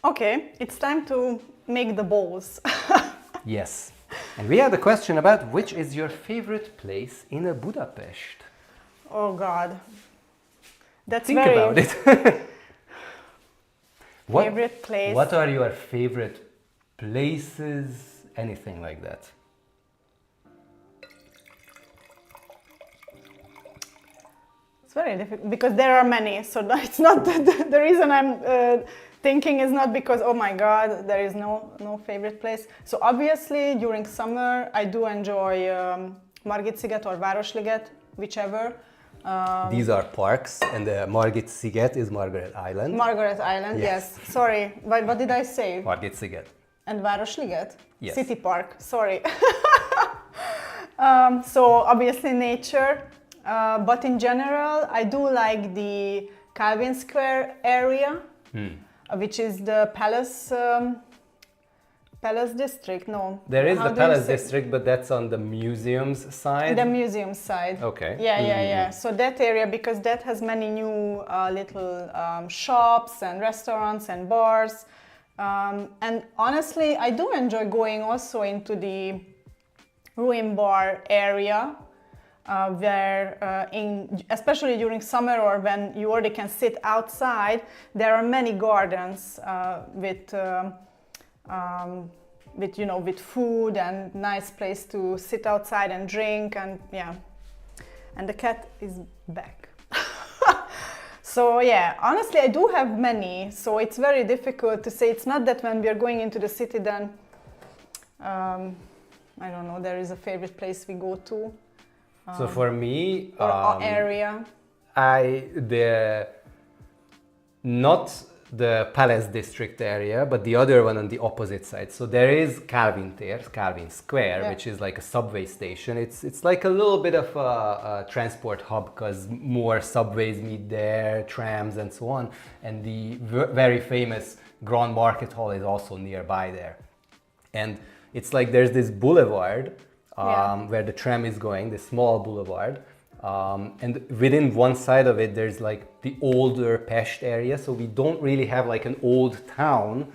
Okay, it's time to make the balls. Yes. And we had a question about which is your favorite place in a Budapest? Oh God. That's Think very about it. favorite place. What are your favorite places? Anything like that? It's very difficult because there are many. So it's not the reason I'm thinking is not because, oh my God, there is no favorite place. So obviously during summer I do enjoy Margit-sziget or Városliget, whichever. These are parks, and the Margit-sziget is Margaret Island. Margaret Island, yes. Sorry, what did I say? Margit-sziget. And Városliget? Yes. City Park, sorry. So obviously nature, but in general I do like the Calvin Square area, which is the Palace District, no. There is the Palace District, but that's on the museum's side. The museum side. Okay. Yeah. So that area, because that has many new little shops and restaurants and bars. And honestly, I do enjoy going also into the ruin bar area, where especially during summer or when you already can sit outside, there are many gardens with food and nice place to sit outside and drink, and yeah, and the cat is back. So yeah, honestly I do have many, so it's very difficult to say. It's not that when we are going into the city then I don't know, there is a favorite place we go to. So for me, or area. Not the Palace District area, but the other one on the opposite side. So there is Calvin Square, Yeah. which is like a subway station. It's like a little bit of a transport hub because more subways meet there, trams and so on. And the very famous Grand Market Hall is also nearby there. And it's like there's this boulevard where the tram is going, this small boulevard. And within one side of it, there's like the older Pest area. So we don't really have like an old town,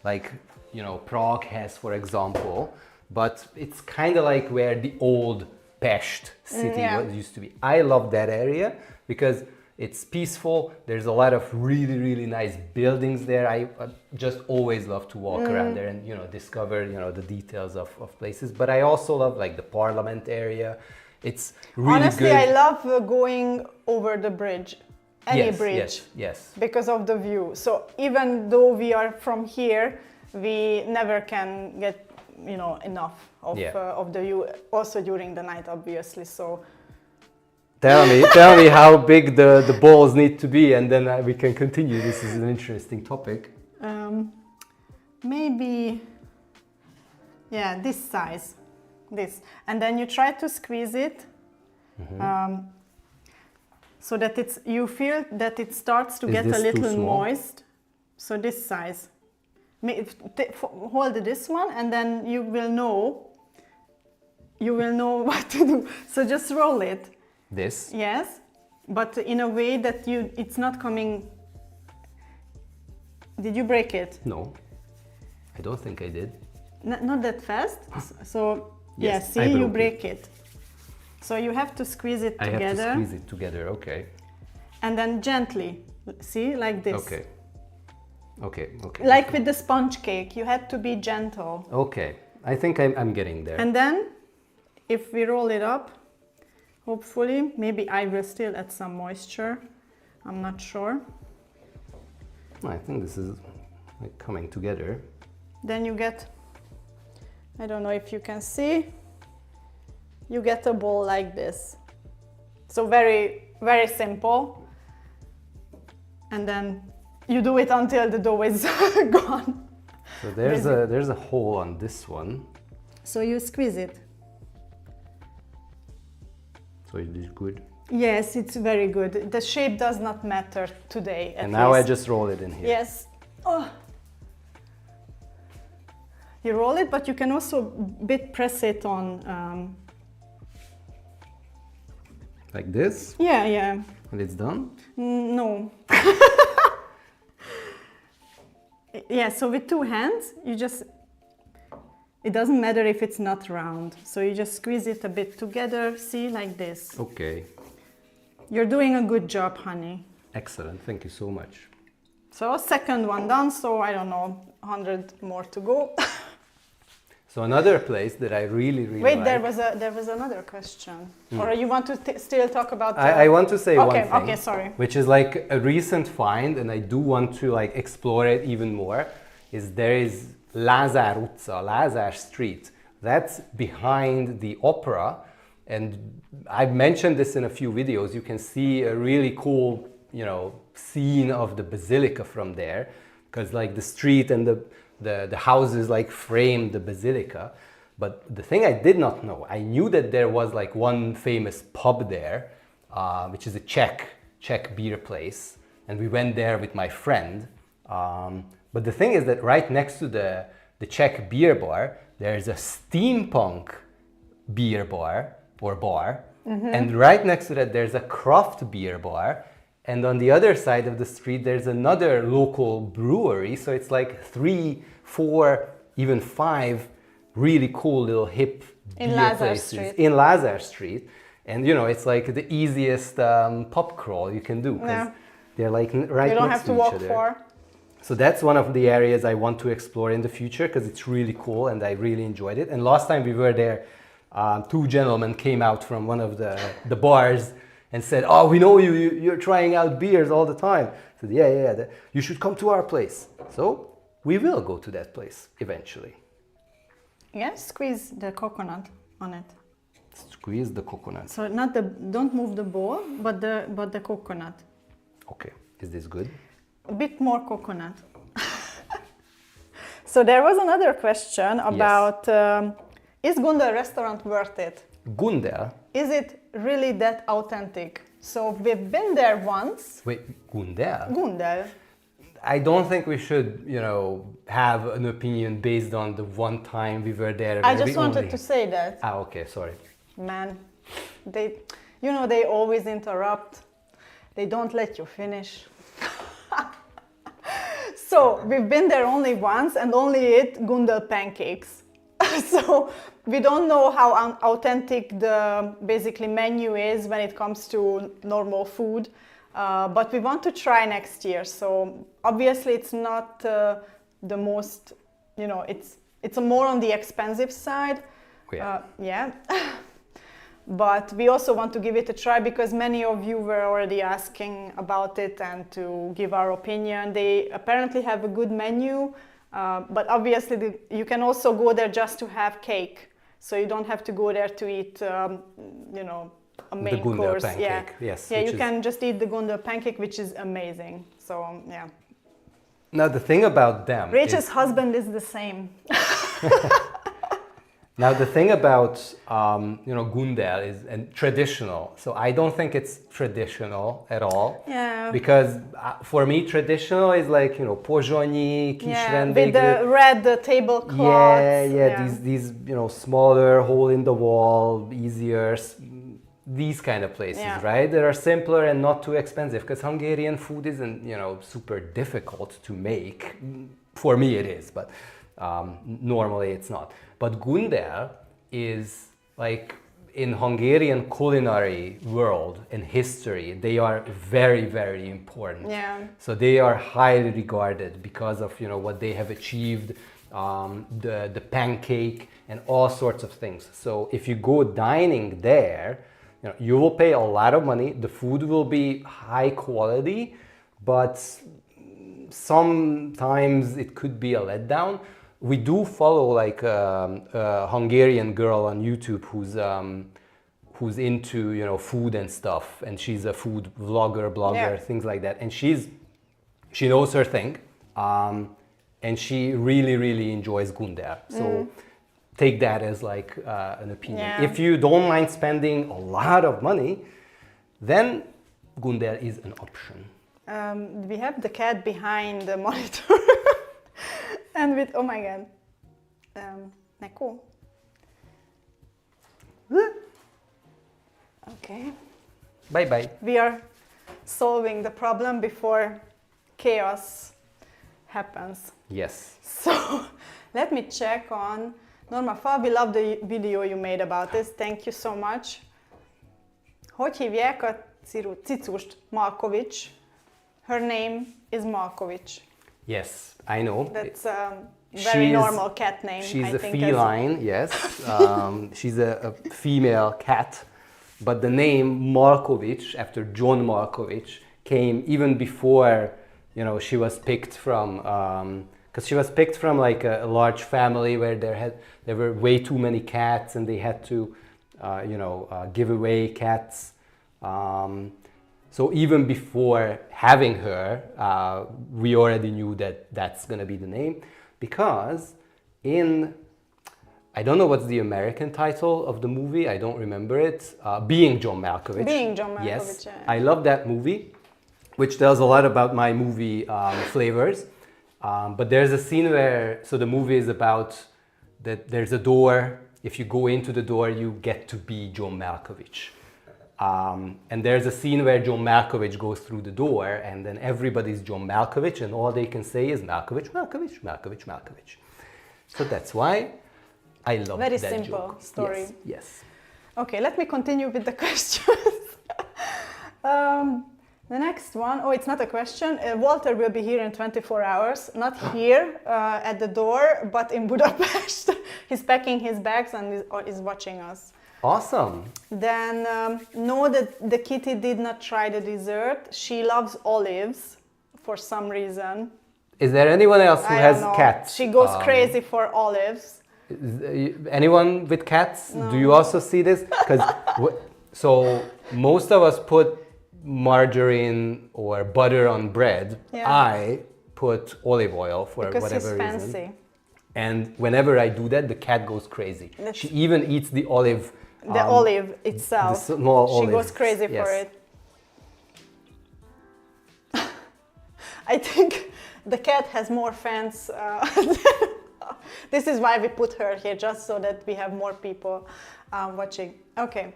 like, you know, Prague has, for example, but it's kind of like where the old Pest city used to be. I love that area because it's peaceful. There's a lot of really, really nice buildings there. I just always love to walk around there and, you know, discover, you know, the details of places. But I also love like the Parliament area. It's really Honestly, good. I love going over the bridge, any bridge, yes. because of the view. So even though we are from here, we never can get, you know, enough of the view. Also during the night, obviously. So tell me how big the balls need to be, and then we can continue. This is an interesting topic. Maybe, yeah, this size, this, and then you try to squeeze it, so that you feel that it starts to get a little moist. So this size. Hold this one, and then you will know what to do. So just roll it. This? Yes, but in a way that it's not coming. Did you break it? No, I don't think I did. Not that fast. So Yes, yeah, see, you break it. So you have to squeeze it together. I have to squeeze it together, okay. And then gently, see, like this. Okay. Okay, okay. Like with the sponge cake, you had to be gentle. Okay, I think I'm getting there. And then, if we roll it up, hopefully, maybe I will still add some moisture. I'm not sure. I think this is like coming together. Then you get, I don't know if you can see, you get a ball like this. So very, very simple. And then you do it until the dough is gone. So there's a hole on this one. So you squeeze it. So it is good. Yes, it's very good. The shape does not matter today. And now I just roll it in here. Yes. Oh. You roll it, but you can also bit press it on. Like this? Yeah, yeah. And it's done? No. Yeah, so with two hands, you just, it doesn't matter if it's not round. So you just squeeze it a bit together, see, like this. Okay. You're doing a good job, honey. Excellent, thank you so much. So second one done, so I don't know, 100 more to go. So another place that I really Wait, like... there was another question. Or you want to still talk about... I want to say one thing. Okay, sorry. Which is like a recent find, and I do want to like explore it even more, is there is Lázár utca, Lázár Street. That's behind the opera, and I've mentioned this in a few videos. You can see a really cool, you know, scene of the basilica from there, because like the street and the houses like frame the basilica. But the thing I did not know, I knew that there was like one famous pub there, which is a Czech beer place, and we went there with my friend. But the thing is that right next to the Czech beer bar, there's a steampunk beer bar or bar, and right next to that there's a craft beer bar, and on the other side of the street there's another local brewery. So it's like 3, 4, even 5 really cool little hip beer places in Lázár Street. And you know, it's like the easiest pub crawl you can do, because they're like right next to each other. You don't have to walk far. So that's one of the areas I want to explore in the future, because it's really cool and I really enjoyed it. And last time we were there, 2 gentlemen came out from one of the bars and said, "Oh, we know you're trying out beers all the time." I said, yeah, you should come to our place. So we will go to that place eventually. Yeah, squeeze the coconut on it. Squeeze the coconut. So don't move the bowl, but the coconut. Okay, is this good? A bit more coconut. So there was another question about, is Gundel restaurant worth it? Gundel? Is it really that authentic? So we've been there once. Wait, Gundel? Gundel. I don't think we should, you know, have an opinion based on the one time we were there. I just wanted to say that. Ah, okay, sorry. Man, they always interrupt. They don't let you finish. So we've been there only once and only ate Gundel pancakes. So we don't know how authentic the basically menu is when it comes to normal food, but we want to try next year. So obviously it's not the most, you know, it's more on the expensive side. Yeah. But we also want to give it a try because many of you were already asking about it and to give our opinion. They apparently have a good menu, but obviously you can also go there just to have cake. So you don't have to go there to eat, you know, a main gundel course. pancake, Yeah, yes, yeah. which You is- can just eat the gundel pancake, which is amazing. So yeah. Now the thing about them Rachel's husband is the same. Now the thing about gundel is and traditional. So I don't think it's traditional at all. Yeah. Because for me traditional is like pozsonyi, kis Yeah, with vendég. the red tablecloth. Yeah. These smaller hole in the wall, easier. These kind of places, Yeah. right? That are simpler and not too expensive. Because Hungarian food isn't super difficult to make. For me it is, but normally it's not. But gundel is like in Hungarian culinary world and history, they are very, very important. Yeah. So they are highly regarded because of what they have achieved, the pancake and all sorts of things. So if you go dining there, you will pay a lot of money. The food will be high quality, but sometimes it could be a letdown. We do follow like a Hungarian girl on YouTube who's into food and stuff, and she's a food blogger, Yeah. things like that, and she knows her thing, and she really, really enjoys gundel. So take that as like an opinion. Yeah. If you don't mind spending a lot of money, then gundel is an option. We have the cat behind the monitor. And with, oh my god. Neko? Okay. Bye bye. We are solving the problem before chaos happens. Yes. So let me check on Norma Fa. We love the video you made about this. Thank you so much. Hogy hívják a cicust? Malkovics. Her name is Malkovics. Yes, I know. That's a very normal cat name. She's I a think, feline, yes. She's a female cat, but the name Malkovich, after John Malkovich, came even before, she was picked from, because she was picked from like a large family where there were way too many cats and they had to, give away cats. So even before having her, we already knew that that's going to be the name, because I don't know what's the American title of the movie, I don't remember it, Being John Malkovich. Being John Malkovich, yes. yeah. I love that movie, which tells a lot about my movie flavors. But there's a scene where, so the movie is about that there's a door, if you go into the door, you get to be John Malkovich. And there's a scene where John Malkovich goes through the door, and then everybody's John Malkovich, and all they can say is Malkovich, Malkovich, Malkovich, Malkovich. So that's why I love Very that simple joke. story. Yes, yes. Okay, let me continue with the questions. The next one, it's not a question. Walter will be here in 24 hours, not here at the door, but in Budapest. He's packing his bags and is watching us. Awesome. Then know that the kitty did not try the dessert. She loves olives for some reason. Is there anyone else who I has don't know. cats? She goes crazy for olives. Anyone with cats? No. Do you also see this? Because so most of us put margarine or butter on bread. Yeah. I put olive oil for Because whatever he's reason. fancy. And whenever I do that, the cat goes crazy. That's- She even eats the olive. The olive itself. the small She goes olives, crazy for yes. it. I think the cat has more fans. This is why we put her here, just so that we have more people watching. Okay.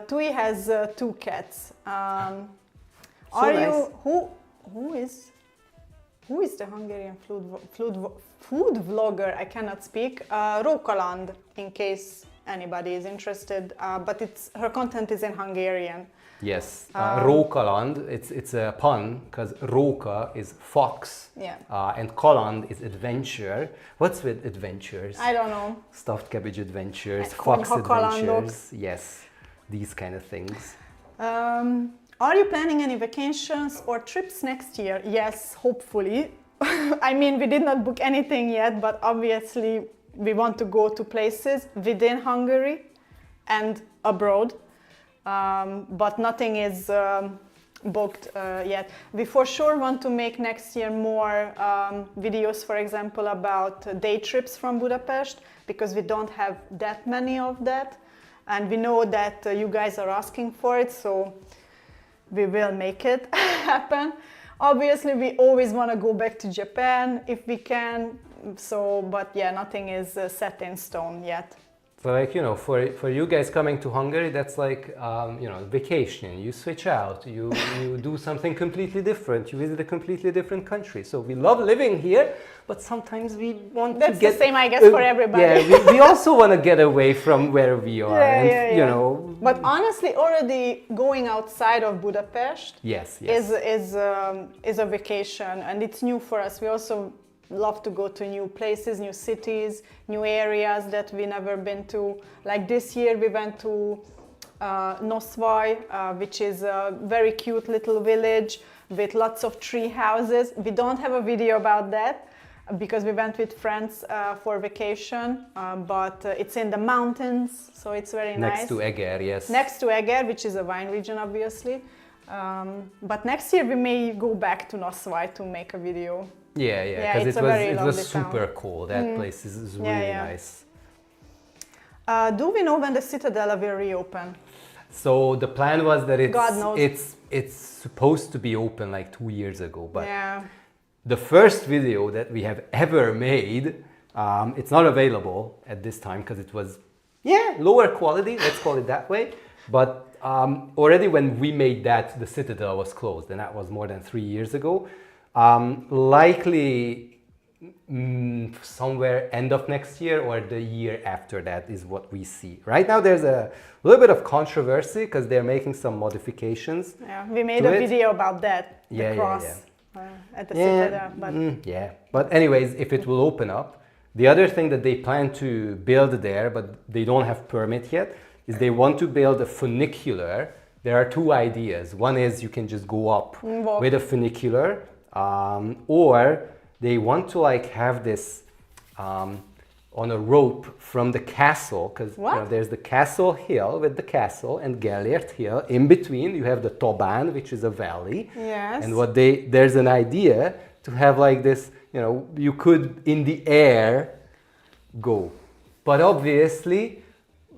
Tui has 2 cats. Are nice. you who is the Hungarian food vlogger? I cannot speak. Rókaland, in case anybody is interested, but her content is in Hungarian. Yes, Rókaland, it's a pun because Róka is fox, Yeah. And kaland is adventure. What's with adventures? I don't know. Stuffed cabbage adventures, And fox konyhakalandok. adventures, yes, these kind of things. Are you planning any vacations or trips next year? Yes, hopefully. I mean, we did not book anything yet, but obviously we want to go to places within Hungary and abroad. but nothing is booked yet. We for sure want to make next year more videos, for example, about day trips from Budapest, because we don't have that many of that, and we know that you guys are asking for it, so we will make it happen. Obviously, we always want to go back to Japan if we can, so, but yeah, nothing is set in stone yet. So like, you know, for you guys coming to Hungary, that's like, you know, vacation. You switch out, you do something completely different, you visit a completely different country. So we love living here, but sometimes we want to get... That's the same, I guess, for everybody. Yeah, we also want to get away from where we are. Yeah, you know... But honestly, already going outside of Budapest yes. is a vacation, and it's new for us. We also love to go to new places, new cities, new areas that we never been to. Like this year we went to Nosvai, which is a very cute little village with lots of tree houses. We don't have a video about that because we went with friends for vacation, but it's in the mountains, so it's very nice. Next to Eger, yes. Next to Eger, which is a wine region, obviously. But next year we may go back to Nosvai to make a video. Yeah, because it was super cool. That place is really nice. Do we know when the Citadella will reopen? So the plan was that God knows. it's supposed to be open like 2 years ago, but yeah. The first video that we have ever made, it's not available at this time because it was lower quality, let's call it that way. But already when we made that, the Citadel was closed, and that was more than 3 years ago. Likely somewhere end of next year or the year after that is what we see. Right now there's a little bit of controversy because they're making some modifications. Yeah, we made a video about that, the cross at the Citadel. But but anyways, if it will open up, the other thing that they plan to build there, but they don't have permit yet, is they want to build a funicular. There are two ideas. One is you can just go up with a funicular, or they want to like have this on a rope from the castle, because you know, there's the castle hill with the castle and Gellért hill. In between you have the Tobán, which is a valley. Yes. And there's an idea to have like this, you know, you could in the air go. But obviously,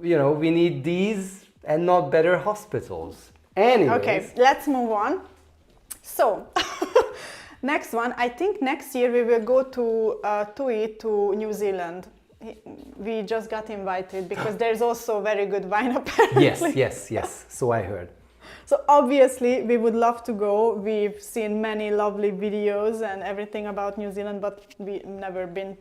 you know, we need these and not better hospitals. Anyways. Okay, let's move on. So, next one, I think next year we will go to New Zealand. We just got invited because there's also very good wine apparently. Yes. So I heard. So obviously we would love to go. We've seen many lovely videos and everything about New Zealand, but we've never been,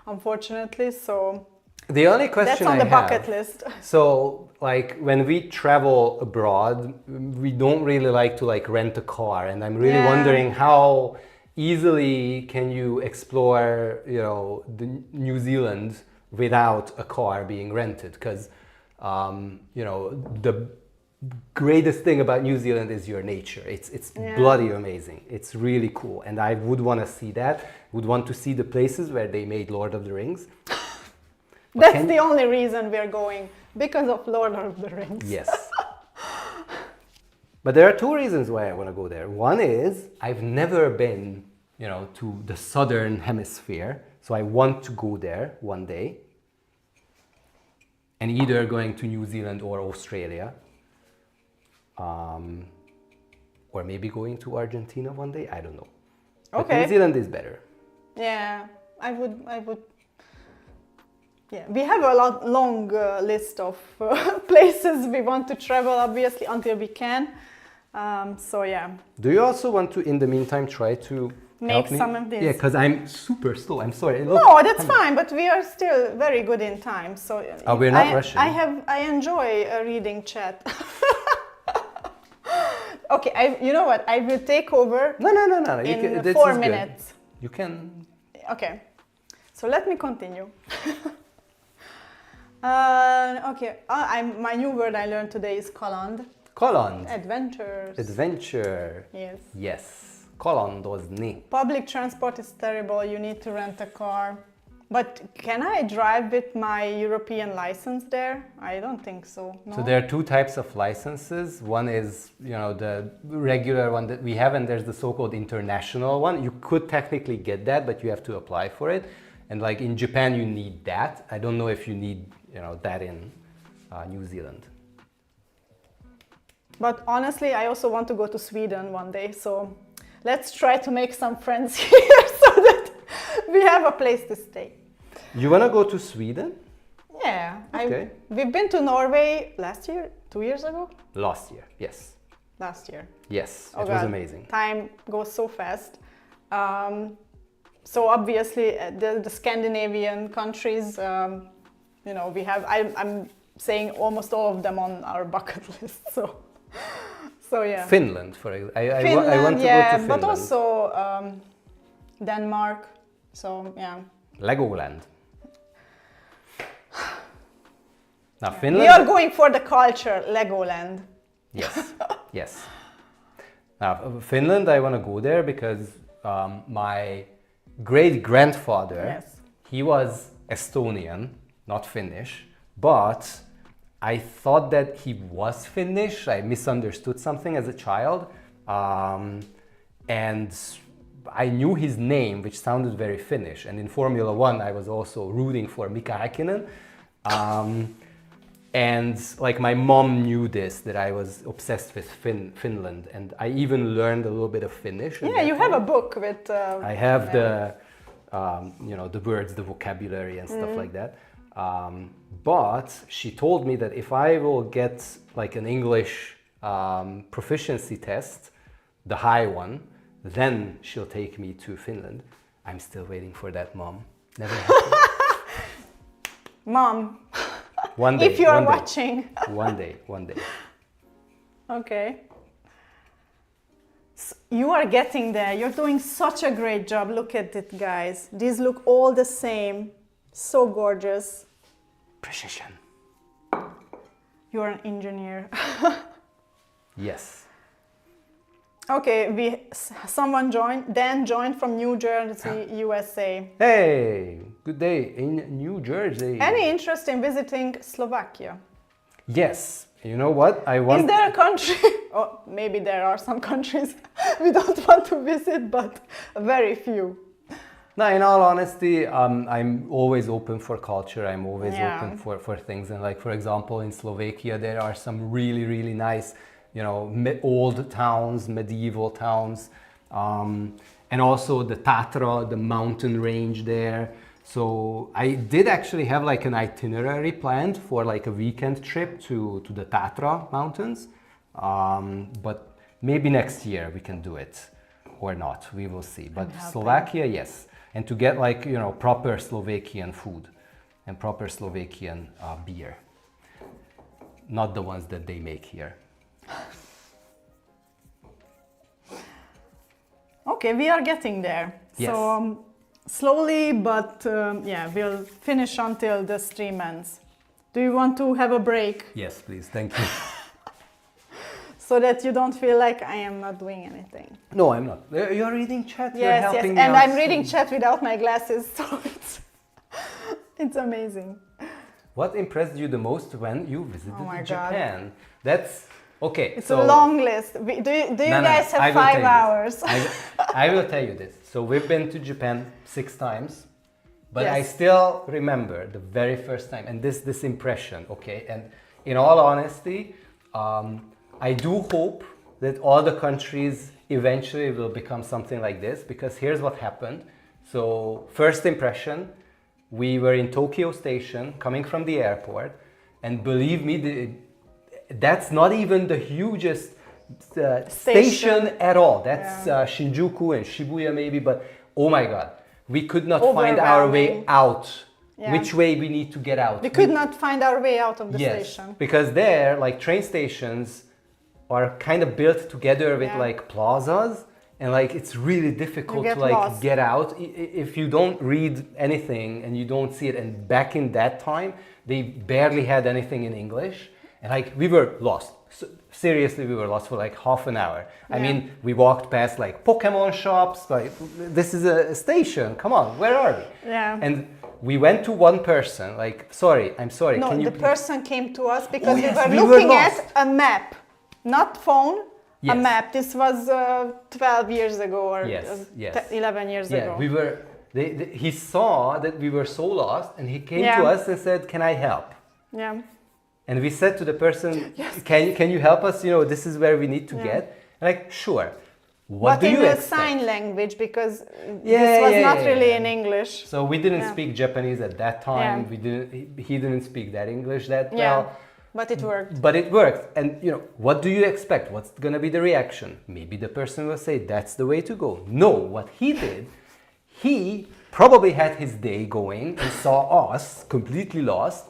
unfortunately. So the only question that's on the bucket list. So like when we travel abroad, we don't really like to like rent a car, and I'm really wondering how easily can you explore, you know, the New Zealand without a car being rented? Because you know, the greatest thing about New Zealand is your nature. It's bloody amazing. It's really cool, and I would want to see that. Would want to see the places where they made Lord of the Rings. That's the only reason we're going, because of Lord of the Rings. Yes. But there are two reasons why I want to go there. One is I've never been, you know, to the southern hemisphere, so I want to go there one day. And either going to New Zealand or Australia. Or maybe going to Argentina one day, I don't know. But New Zealand is better. Yeah, I would. Yeah, we have a long list of places we want to travel, obviously, until we can. So yeah. Do you also want to, in the meantime, try to make some of this? Yeah, because I'm super slow. I'm sorry. No, that's fine, but we are still very good in time. So we're not rushing. I enjoy reading chat. Okay, you know what? I will take over. No. In 4 minutes. Good. You can. Okay, so let me continue. My new word I learned today is kaland. Kaland. Adventures. Adventure. Yes. Kalandozni. Public transport is terrible. You need to rent a car. But can I drive with my European license there? I don't think so. No? So there are two types of licenses. One is, the regular one that we have, and there's the so-called international one. You could technically get that, but you have to apply for it. And like in Japan, you need that. I don't know if you need, that in New Zealand. But honestly, I also want to go to Sweden one day. So let's try to make some friends here so that we have a place to stay. You want to go to Sweden? Yeah. Okay. We've been to Norway last year, 2 years ago? Last year, yes. Last year. Yes, Oh it was God, amazing. Time goes so fast. So obviously the Scandinavian countries, we have, I'm saying almost all of them on our bucket list. So yeah. Finland, for example. I Finland, want to yeah, go to Finland. but also Denmark. So yeah. Legoland. Now Finland. We are going for the culture, Legoland. Yes, yes. Now Finland, I want to go there because my great-grandfather, Yes. he was Estonian, not Finnish, but I thought that he was Finnish. I misunderstood something as a child, and I knew his name, which sounded very Finnish. And in Formula One, I was also rooting for Mika Häkkinen. And like my mom knew this, that I was obsessed with Finland, and I even learned a little bit of Finnish. Yeah, you have a book with. I have the words, the vocabulary and stuff like that. But she told me that if I will get like an English proficiency test, the high one, then she'll take me to Finland. I'm still waiting for that, Mom. Never happened. Mom, One day. if you are one day. watching. One day. Okay. You are getting there. You're doing such a great job. Look at it, guys. These look all the same. So gorgeous. Precision. You're an engineer. Yes. Okay, someone joined. Dan joined from New Jersey, USA. Hey, good day in New Jersey. Any interest in visiting Slovakia? Yes. You know what? Is there a country? Oh, maybe there are some countries we don't want to visit, but very few. No, in all honesty, I'm always open for culture. I'm always open for things. And like, for example, in Slovakia, there are some really, really nice, old towns, medieval towns. And also the Tatra, the mountain range there. So I did actually have like an itinerary planned for like a weekend trip to the Tatra mountains. But maybe next year we can do it or not. We will see. But Slovakia, yes. And to get like, proper Slovakian food and proper Slovakian beer. Not the ones that they make here. Okay, we are getting there. Yes. So slowly, but we'll finish until the stream ends. Do you want to have a break? Yes, please. Thank you. So that you don't feel like I am not doing anything. No, I'm not. You're reading chat. Yes, you're helping me and out. I'm reading chat without my glasses, so it's amazing. What impressed you the most when you visited Japan? That's okay. It's a long list. Do you guys have 5 hours? I will tell you this. So we've been to Japan 6 times, but I still remember the very first time and this impression. Okay, and in all honesty, I do hope that all the countries eventually will become something like this, because here's what happened. So first impression, we were in Tokyo Station coming from the airport, and believe me, that's not even the hugest station at all. That's Shinjuku and Shibuya maybe, but oh my God, we could not find our way out. Yeah. Which way we need to get out. We could not find our way out of the station. Because there, like train stations are kind of built together with like plazas, and like it's really difficult to like get out if you don't read anything and you don't see it. And back in that time, they barely had anything in English, and like we were lost. So, seriously, we were lost for like half an hour. I mean, we walked past like Pokemon shops. Like, this is a station. Come on, where are we? Yeah. And we went to one person, like, sorry, I'm sorry, No, can you the please- person came to us because yes, we we were were looking lost. at a map, not phone, a Yes. map. This was 12 years ago or Yes, yes. 11 years ago. Yeah, we were, he saw that we were so lost and he came to Yeah. us and said, can I help? Yeah. And we said to the person, can you help us? You know, this is where we need to get. Like, sure. What But do in you a expect? sign language because Yeah, this was yeah, not yeah, really yeah. in English. So we didn't Yeah. speak Japanese at that time. Yeah. He didn't speak that English that Yeah, well. but it worked. But it worked. And you know, what do you expect? What's gonna be the reaction? Maybe the person will say, that's the way to go. No, what he did, he probably had his day going and saw us completely lost.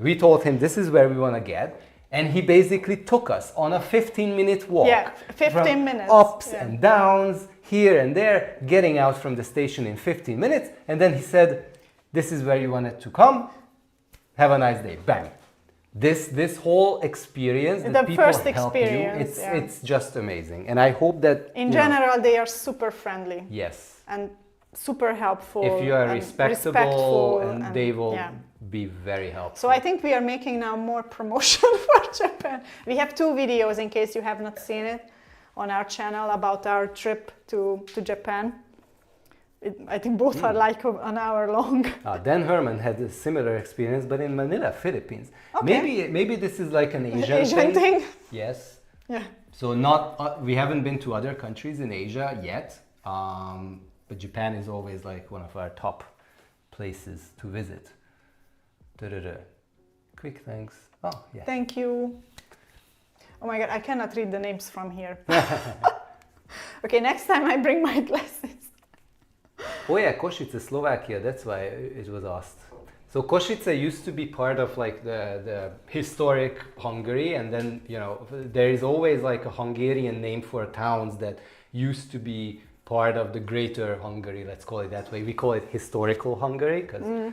We told him this is where we wanna get. And he basically took us on a 15-minute walk. Yeah, 15 from minutes. Ups Yeah. and downs, here and there, getting out from the station in 15 minutes. And then he said, this is where you wanted to come. Have a nice day. Bang. This whole experience that The people first help you, experience, it's just amazing. And I hope that In you know, general, they are super friendly yes. and super helpful. If you are and respectable and they will yeah. be very helpful. So I think we are making now more promotion for Japan. We have 2 videos in case you have not seen it on our channel about our trip to Japan. I think both are like an hour long. Dan Herman had a similar experience, but in Manila, Philippines. Okay. Maybe this is like an Asian thing. Yes. Yeah. So not we haven't been to other countries in Asia yet, but Japan is always like one of our top places to visit. Da-da-da. Quick thanks. Oh yeah. Thank you. Oh my god, I cannot read the names from here. Okay, next time I bring my glasses. Oh yeah, Košice, Slovakia. That's why it was asked. So Košice used to be part of like the historic Hungary, and then you know there is always like a Hungarian name for towns that used to be part of the greater Hungary. Let's call it that way. We call it historical Hungary because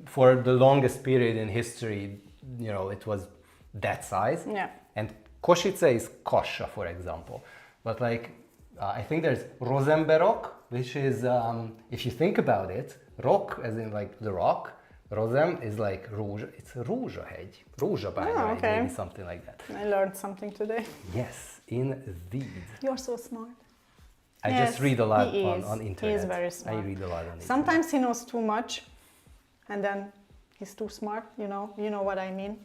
for the longest period in history, you know, it was that size. Yeah. And Košice is Kosha, for example. But like, I think there's Rosenberok, which is, if you think about it, rock as in like the rock, Rozem is like Rózsa, it's Rózsahegy, Rózsabánya, okay. maybe something like that. I learned something today. Yes, indeed. You're so smart. I Yes, just read a lot he is. on internet. He is very smart. I read a lot on internet. Sometimes he knows too much, and then he's too smart. You know what I mean.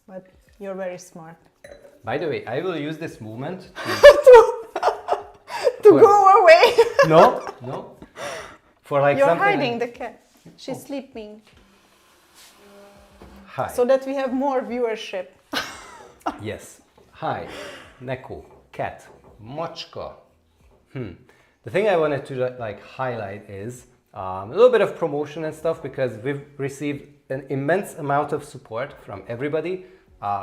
But you're very smart. By the way, I will use this movement To go away. No. For like You're something hiding like, the cat. She's sleeping. Hi. So that we have more viewership. Yes. Hi. Neko. Cat. Mochka. The thing I wanted to like highlight is a little bit of promotion and stuff because we've received an immense amount of support from everybody.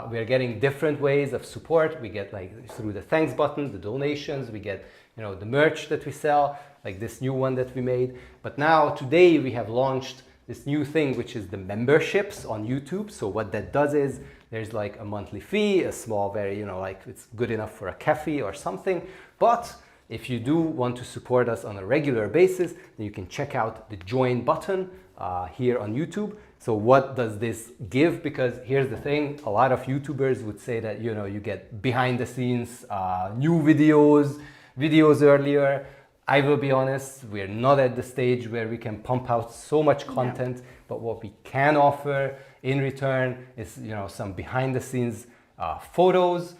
We are getting different ways of support. We get like through the thanks button, the donations, we get, you know, the merch that we sell, like this new one that we made. But now today we have launched this new thing, which is the memberships on YouTube. So what that does is there's like a monthly fee, a small, very, you know, like it's good enough for a cafe or something. But if you do want to support us on a regular basis, then you can check out the join button here on YouTube. So what does this give? Because here's the thing, a lot of YouTubers would say that, you know, you get behind the scenes, new videos earlier. I will be honest, we're not at the stage where we can pump out so much content, but what we can offer in return is, you know, some behind the scenes photos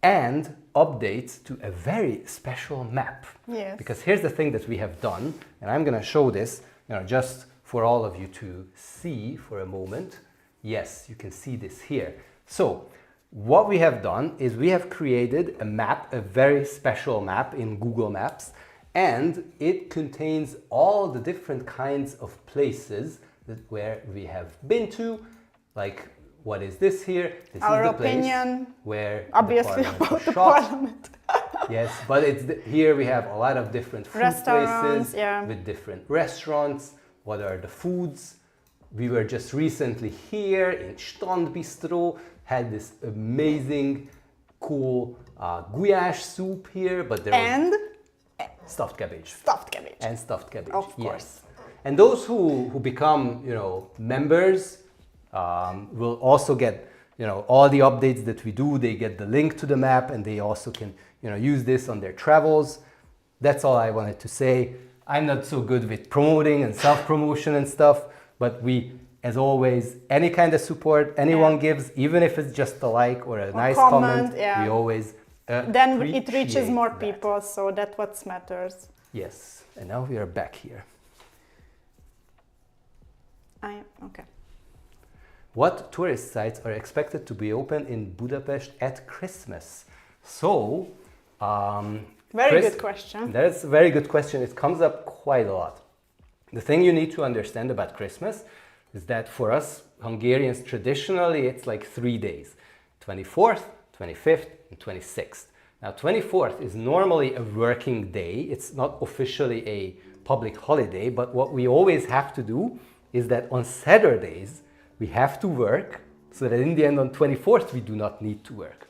and updates to a very special map. Yes. Because here's the thing that we have done, and I'm gonna show this, you know, just for all of you to see for a moment. Yes, you can see this here. So what we have done is we have created a map, a very special map in Google Maps, and it contains all the different kinds of places where we have been to, like what is this here? This Our is the opinion, place where obviously, the about parliament the was shot. parliament. Yes, but here we have a lot of different food Restaurants, places yeah. with different restaurants. What are the foods? We were just recently here in Stand Bistro, had this amazing, cool guyash soup here, but there was And stuffed cabbage. stuffed cabbage. And stuffed cabbage, Of yes. course. And those who become, members will also get, all the updates that we do. They get the link to the map, and they also can, use this on their travels. That's all I wanted to say. I'm not so good with promoting and self-promotion and stuff, but we, as always, any kind of support anyone gives, even if it's just a like or a nice comment, we always then it reaches more that. people, so that's what matters. Yes, and now we are back here. Okay. What tourist sites are expected to be open in Budapest at Christmas? So, very good question. That's a very good question. It comes up quite a lot. The thing you need to understand about Christmas is that for us Hungarians, traditionally it's like 3 days: 24th, 25th, and 26th. Now 24th is normally a working day. It's not officially a public holiday, but what we always have to do is that on Saturdays we have to work, so that in the end on 24th we do not need to work.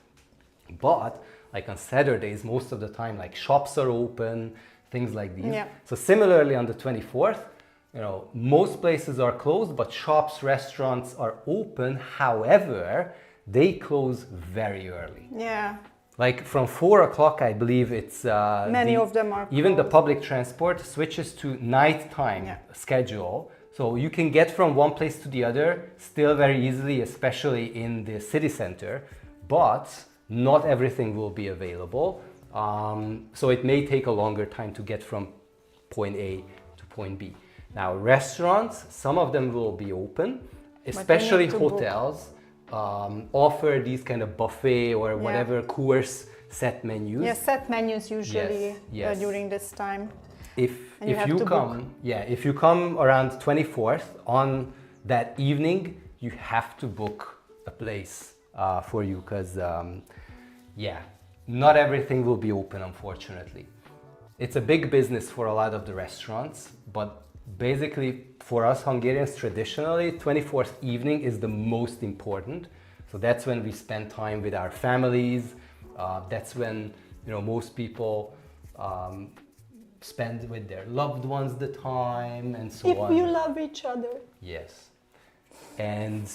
But like on Saturdays, most of the time, like shops are open, things like these. Yeah. So similarly on the 24th, most places are closed, but shops, restaurants are open. However, they close very early. Yeah. Like from 4 o'clock, I believe it's... Many of them are even the closed. public transport switches to nighttime schedule. So you can get from one place to the other still very easily, especially in the city center. But not everything will be available. So it may take a longer time to get from point A to point B. Now, restaurants, some of them will be open, especially hotels, offer these kind of buffet or whatever course set menus. Yeah, set menus usually Yes. During this time. If you come around 24th on that evening, you have to book a place for you, because not everything will be open, unfortunately. It's a big business for a lot of the restaurants, but basically for us Hungarians, traditionally 24th evening is the most important. So that's when we spend time with our families. That's when most people spend with their loved ones the time, and so on. If you love each other. Yes. And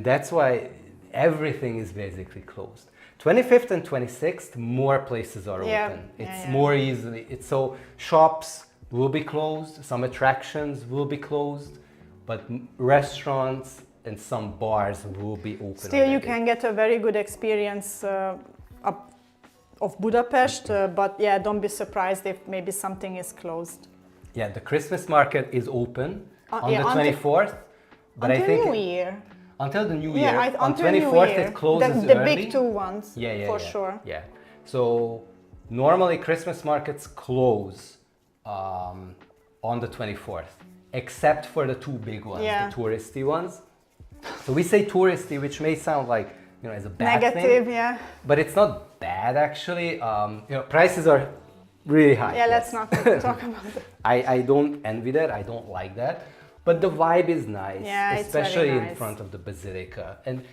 that's why everything is basically closed. 25th and 26th, more places are open. It's more easily. So shops will be closed, some attractions will be closed, but restaurants and some bars will be open. Still, you can get a very good experience of Budapest, but don't be surprised if maybe something is closed. Yeah, the Christmas market is open on the 24th, but until I think New Year. Until the New Year. On until 24th New Year. it closes the early. big two ones, for sure. Yeah. So normally Christmas markets close on the 24th, except for the two big ones, the touristy ones. So we say touristy, which may sound like, as a bad negative thing, but it's not bad actually. Prices are really high. Yeah, let's not talk about that. I don't envy that. I don't like that. But the vibe is nice, especially it's very nice. in front of the basilica. And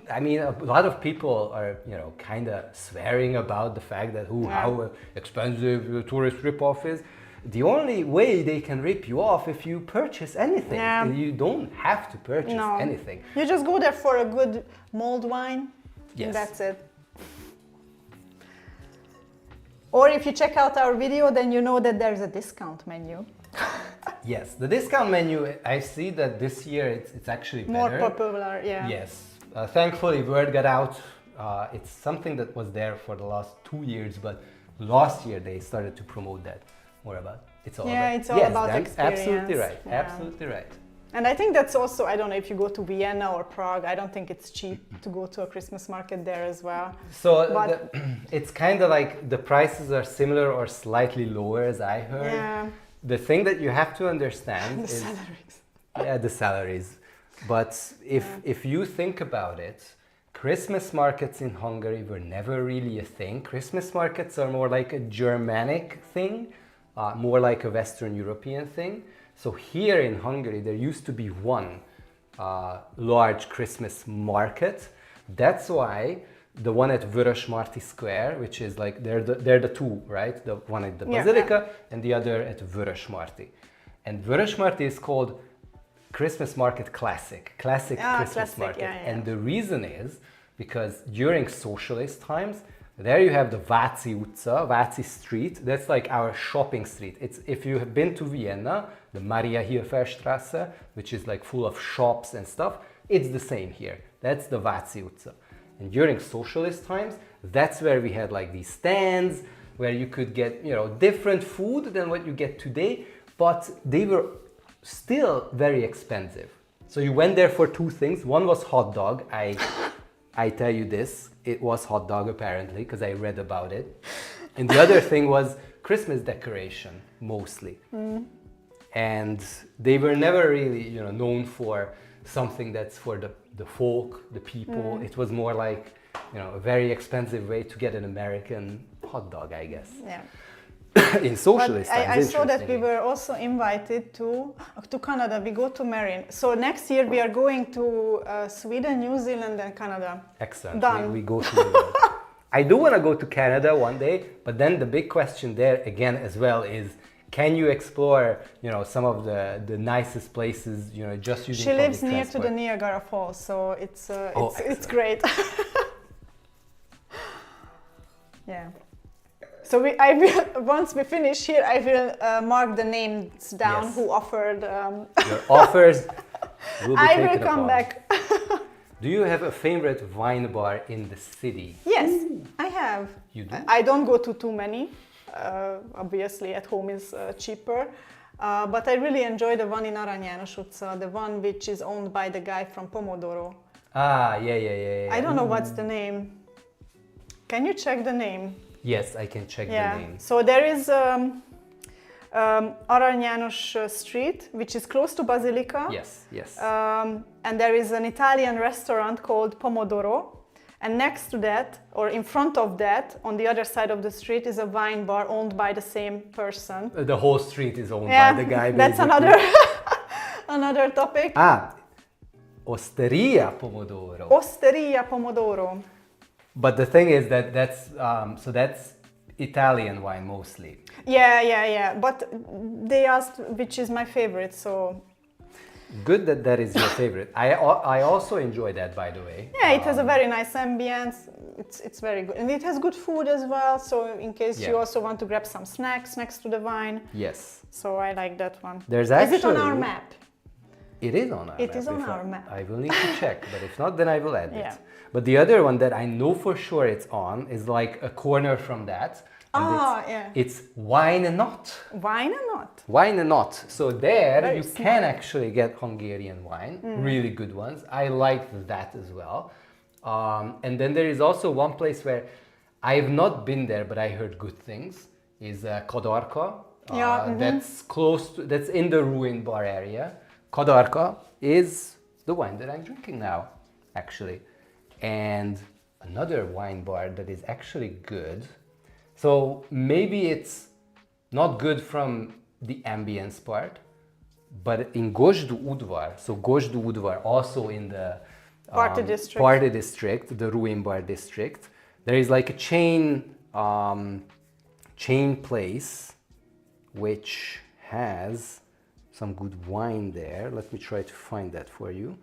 a lot of people are, kind of swearing about the fact that how expensive the tourist ripoff is. The only way they can rip you off if you purchase anything. Yeah. You don't have to purchase anything. You just go there for a good mulled wine. Yes. And that's it. Or if you check out our video, then you know that there's a discount menu. Yes, the discount menu, I see that this year it's actually better. More popular, Yes. Thankfully, word got out. It's something that was there for the last 2 years, but last year they started to promote that more about. It's all about experience. Absolutely right. Yeah. Absolutely right. And I think that's also, I don't know if you go to Vienna or Prague, I don't think it's cheap to go to a Christmas market there as well. So it's kind of like the prices are similar or slightly lower, as I heard. Yeah. The thing that you have to understand is salaries. Yeah, the salaries. But if you think about it, Christmas markets in Hungary were never really a thing. Christmas markets are more like a Germanic thing, more like a Western European thing. So here in Hungary, there used to be one large Christmas market. That's why the one at Vörösmarty Square, which is like, they're the two, right? The one at the Basilica and the other at Vörösmarty. And Vörösmarty is called Christmas Market Classic Christmas classic, Market. yeah. And the reason is because during socialist times, there you have the Váci utca, Váci Street. That's like our shopping street. It's, if you have been to Vienna, the Mariahilferstrasse, which is like full of shops and stuff, it's the same here. That's the Váci utca. And during socialist times, that's where we had like these stands where you could get, you know, different food than what you get today, but they were still very expensive. So you went there for two things. One was hot dog. I tell you this, it was hot dog apparently, because I read about it. And the other thing was Christmas decoration, mostly. And they were never really, you know, known for something that's for the folk, the people. It was more like, you know, a very expensive way to get an American hot dog, I guess. Yeah. In socialist times, I saw that we were also invited to Canada. We go to Marin. So next year we are going to Sweden, New Zealand and Canada. Excellent. Done. We go to the I do want to go to Canada one day, but then the big question there again as well is, can you explore, you know, some of the nicest places, you know, just using She lives public near transport? to the Niagara Falls, so it's excellent. great. Yeah. So once we finish here, I will mark the names down Yes. who offered. Your offers will be I taken will come upon. back. Do you have a favorite wine bar in the city? Yes, I have. You do? I don't go to too many. Obviously, at home is cheaper. But I really enjoy the one in Arany János utca, the one which is owned by the guy from Pomodoro. Ah, yeah. I don't know what's the name. Can you check the name? Yes, I can check the name. So there is Arany János Street, which is close to Basilica. Yes. And there is an Italian restaurant called Pomodoro. And next to that, or in front of that, on the other side of the street, is a wine bar owned by the same person. The whole street is owned by the guy. That's basically. another topic. Ah, Osteria Pomodoro. Osteria Pomodoro. But the thing is that that's Italian wine mostly. Yeah. But they asked which is my favorite, so. Good that is your favorite. I also enjoy that, by the way. Yeah, it has a very nice ambience. It's very good, and it has good food as well. So in case you also want to grab some snacks next to the wine. Yes. So I like that one. There's Is it on our map? It is on our map. It is on our map. I will need to check, but if not, then I will add Yeah. it. But the other one that I know for sure it's on is like a corner from that. And it's Wine Not. Wine or not? Wine Not. So there Very you smart. can actually get Hungarian wine, really good ones. I like that as well. And then there is also one place where I have not been there, but I heard good things. Is Kadarka. That's that's in the ruined bar area. Kadarka is the wine that I'm drinking now, actually. And another wine bar that is actually good. So maybe it's not good from the ambience part, but in Gosdu Udvar, so Gosdu Udvar also in the Party district, the ruin bar district, there is like a chain place which has some good wine there. Let me try to find that for you.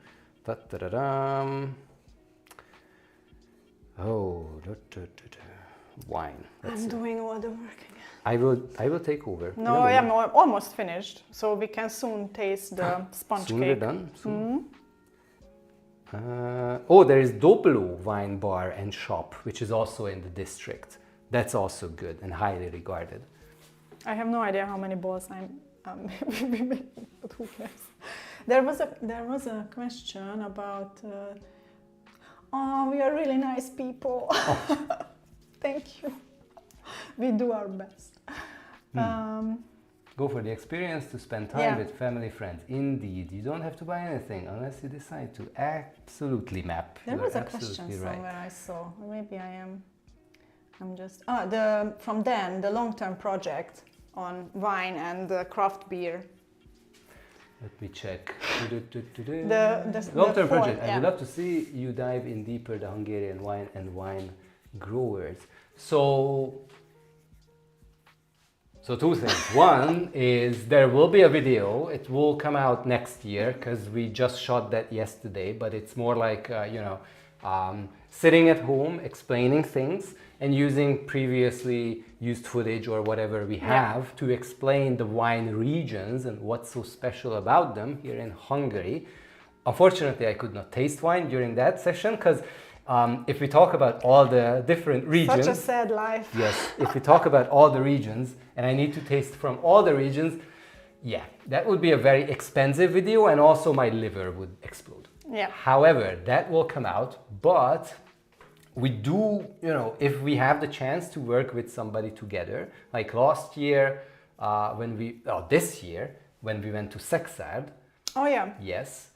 Wine. I'm doing all the work again. I will take over. No, I'm almost finished, so we can soon taste the sponge Soon cake. we're done. Soon. There is Doblo Wine Bar and Shop, which is also in the district. That's also good and highly regarded. I have no idea how many balls I'm making, but who cares? There was a question about. We are really nice people. Thank you. We do our best. Go for the experience to spend time with family, friends. Indeed, you don't have to buy anything unless you decide to. Absolutely, Map. There was a question somewhere I saw. Or maybe I'm just from Dan, the long-term project on wine and craft beer. Let me check. The long-term fall, project. I would love to see you dive in deeper the Hungarian wine and wine growers. So So two things. One is there will be a video. It will come out next year because we just shot that yesterday, but it's more like, sitting at home, explaining things and using previously used footage or whatever we have to explain the wine regions and what's so special about them here in Hungary. Unfortunately, I could not taste wine during that session because if we talk about all the different regions... Such a sad life. Yes, if we talk about all the regions and I need to taste from all the regions, yeah, that would be a very expensive video and also my liver would explode. Yeah. However, that will come out, but we do, if we have the chance to work with somebody together, like last year, this year, when we went to Szexárd. Oh yeah. Yes.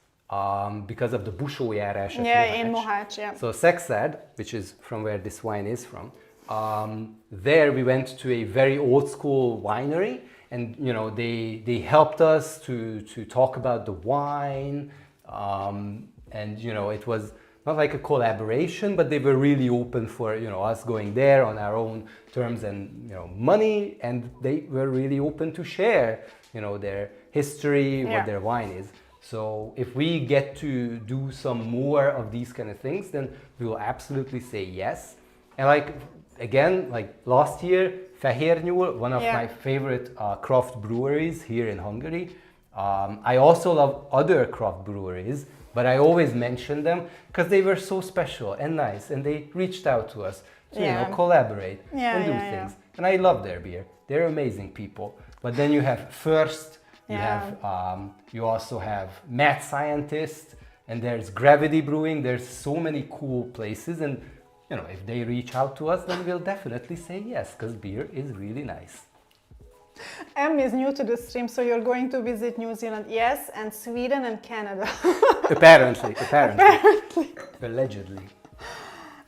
Because of the busójárás at Yeah, in Mohács, yeah. So Szexárd, which is from where this wine is from, there we went to a very old school winery and they helped us to talk about the wine, and it was not like a collaboration, but they were really open for us going there on our own terms and money, and they were really open to share their history, what their wine is. So if we get to do some more of these kind of things, then we will absolutely say yes. And like last year, Fehérnyúl, one of my favorite craft breweries here in Hungary. I also love other craft breweries, but I always mention them because they were so special and nice, and they reached out to us to collaborate and do things. And I love their beer. They're amazing people. But then you have First. You also have Mad Scientist, and there's Gravity Brewing. There's so many cool places, and if they reach out to us, then we'll definitely say yes, because beer is really nice. Em is new to the stream, so you're going to visit New Zealand, yes, and Sweden and Canada. Apparently. Allegedly.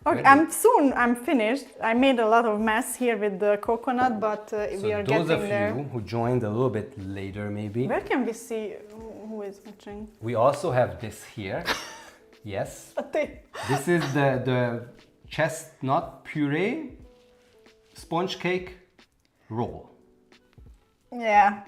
Okay, I'm finished. I made a lot of mess here with the coconut, but we are getting there. Those of you who joined a little bit later, maybe. Where can we see who is watching? We also have this here. Yes. This is the chestnut puree sponge cake roll. Yeah.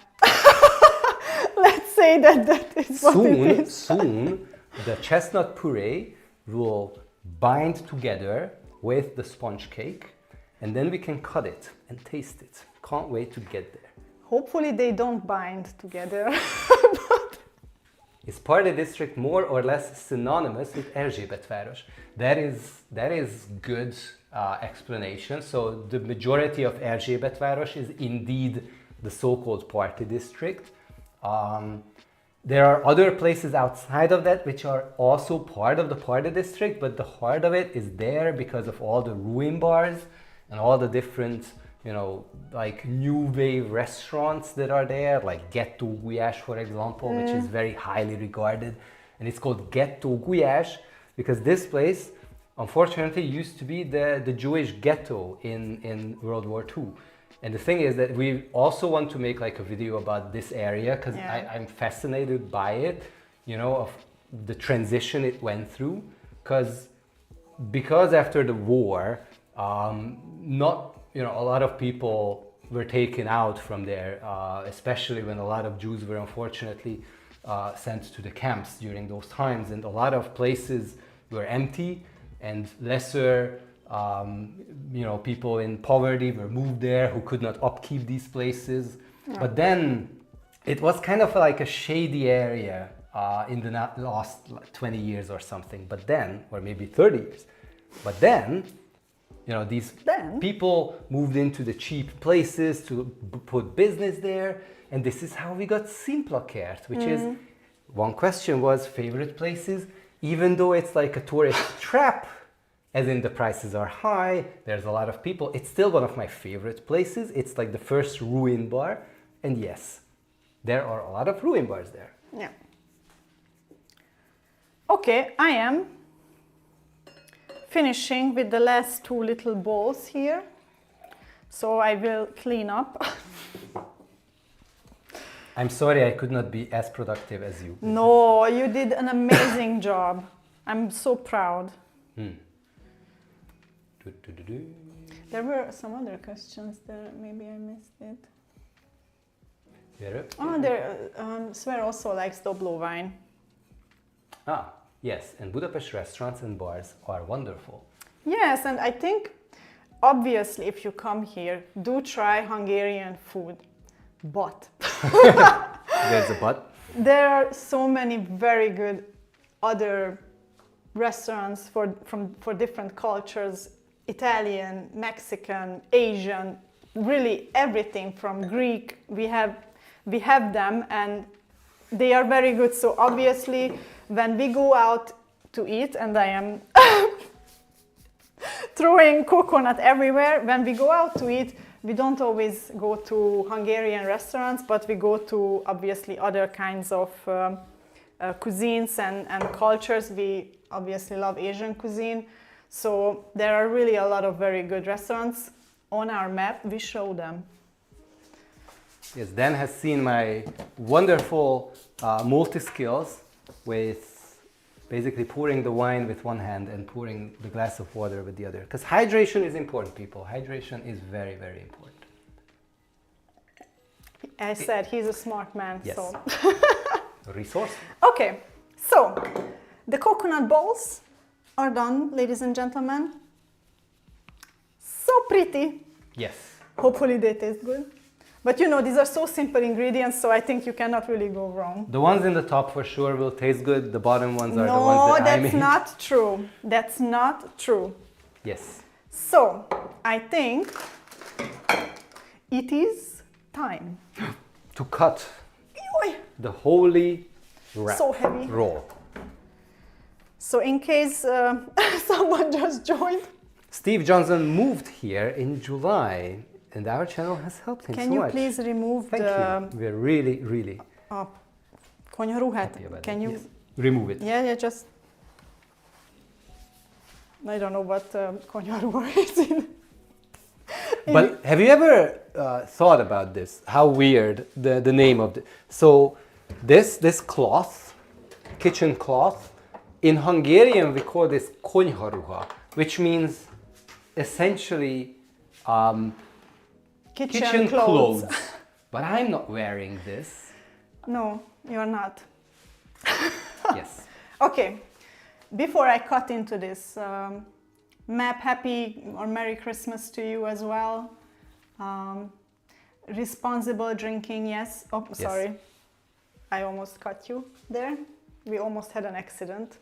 Let's say that is what it is. Soon, the chestnut puree will bind together with the sponge cake, and then we can cut it and taste it. Can't wait to get there. Hopefully they don't bind together. Is Party District more or less synonymous with Erzsébetváros? That is good explanation. So the majority of Erzsébetváros is indeed the so-called Party District. There are other places outside of that which are also part of the Party District, but the heart of it is there because of all the ruin bars and all the different, like new wave restaurants that are there, like Ghetto Gulyás, for example, which is very highly regarded. And it's called Ghetto Gulyás because this place, unfortunately, used to be the Jewish ghetto in World War II. And the thing is that we also want to make like a video about this area because I'm fascinated by it, of the transition it went through. Because after the war, a lot of people were taken out from there, especially when a lot of Jews were unfortunately sent to the camps during those times, and a lot of places were empty and lesser. People in poverty were moved there who could not upkeep these places. But then it was kind of like a shady area in the last 20 years or something. But then, or maybe 30 years. But then, these people moved into the cheap places to put business there. And this is how we got Simplakert, which is, one question was favorite places, even though it's like a tourist trap. As in the prices are high, there's a lot of people. It's still one of my favorite places. It's like the first ruin bar. And yes, there are a lot of ruin bars there. Yeah. Okay, I am finishing with the last two little bowls here. So I will clean up. I'm sorry I could not be as productive as you. No, you did an amazing job. I'm so proud. Do. There were some other questions there, maybe I missed it. Oh, Sver also likes Doblo wine. Ah, yes, and Budapest restaurants and bars are wonderful. Yes, and I think obviously if you come here, do try Hungarian food. But There's a but. there are so many very good other restaurants for different cultures, Italian, Mexican, Asian, really everything from Greek. We have them and they are very good. So obviously when we go out to eat, and I am throwing coconut everywhere, when we go out to eat, we don't always go to Hungarian restaurants, but we go to obviously other kinds of cuisines and cultures. We obviously love Asian cuisine. So there are really a lot of very good restaurants. On our map, we show them. Yes, Dan has seen my wonderful multi-skills with basically pouring the wine with one hand and pouring the glass of water with the other. Because hydration is important, people. Hydration is very, very important. I said he's a smart man, Yes. so. Resource. Okay, so the coconut balls are done, ladies and gentlemen. So pretty. Yes. Hopefully they taste good. But you know, these are so simple ingredients, so I think you cannot really go wrong. The ones in the top for sure will taste good. The bottom ones are the No, ones that I made. that's not true. That's not true. Yes. So, I think it is time. To cut Oy. the holy wrap. So heavy. Roll. So in case someone just joined, Steve Johnson moved here in July, and our channel has helped him can so you much. please remove Thank the you. We're really, really konyaruhat? happy about Can it. you? Yes. Remove it. Yeah, just. I don't know what konyaruha is in. But have you ever thought about this? How weird the name of the... So this cloth, kitchen cloth, in Hungarian we call this konyharuha, which means essentially kitchen clothes. But I'm not wearing this. No, you're not. Yes. Okay, before I cut into this, map, happy or Merry Christmas to you as well. Responsible drinking, yes. Oh, Yes. sorry. I almost cut you there. We almost had an accident.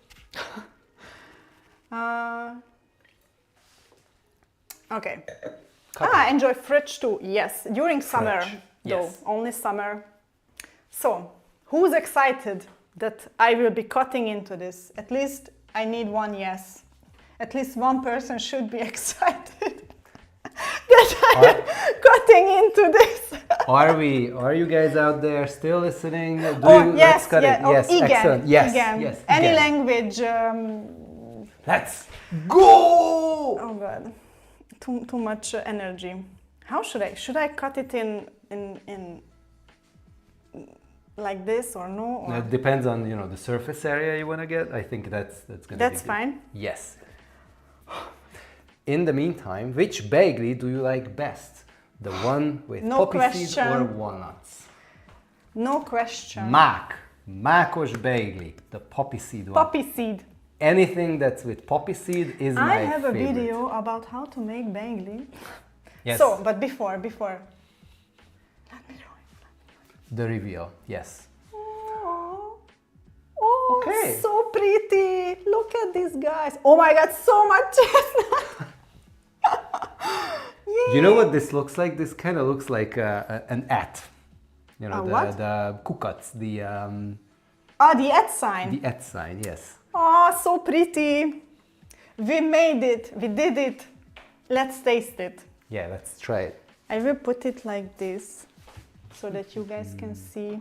Okay. Enjoy fridge too. Yes, during summer, Fridge, though, yes. only summer. So, who's excited that I will be cutting into this? At least I need one yes. At least one person should be excited that I am cutting into this. Are you guys out there still listening? Yes, let's cut it. oh, Yes, igen, excellent. Yes, igen. yes. Any igen. language. Let's go! Oh God, too much energy. How should I cut it in like this or no? Or? It depends on the surface area you want to get. I think that's gonna. That's be good. fine. Yes. In the meantime, which bakery do you like best? The one with No poppy seeds question. or walnuts? No question. Mákos bakery, the poppy seed one. Poppy seed. Anything that's with poppy seed is my I have favorite. a video about how to make bagli. Yes. So, but before, let me show you. The reveal, yes. Oh, Okay. so pretty. Look at these guys. Oh my God, so much chestnut. Yay. You know what this looks like? This kind of looks like an at. What? The kukuts, the The at sign. the at sign, yes. Oh, so pretty. We made it. We did it. Let's taste it. Yeah, let's try it. I will put it like this so that you guys can see.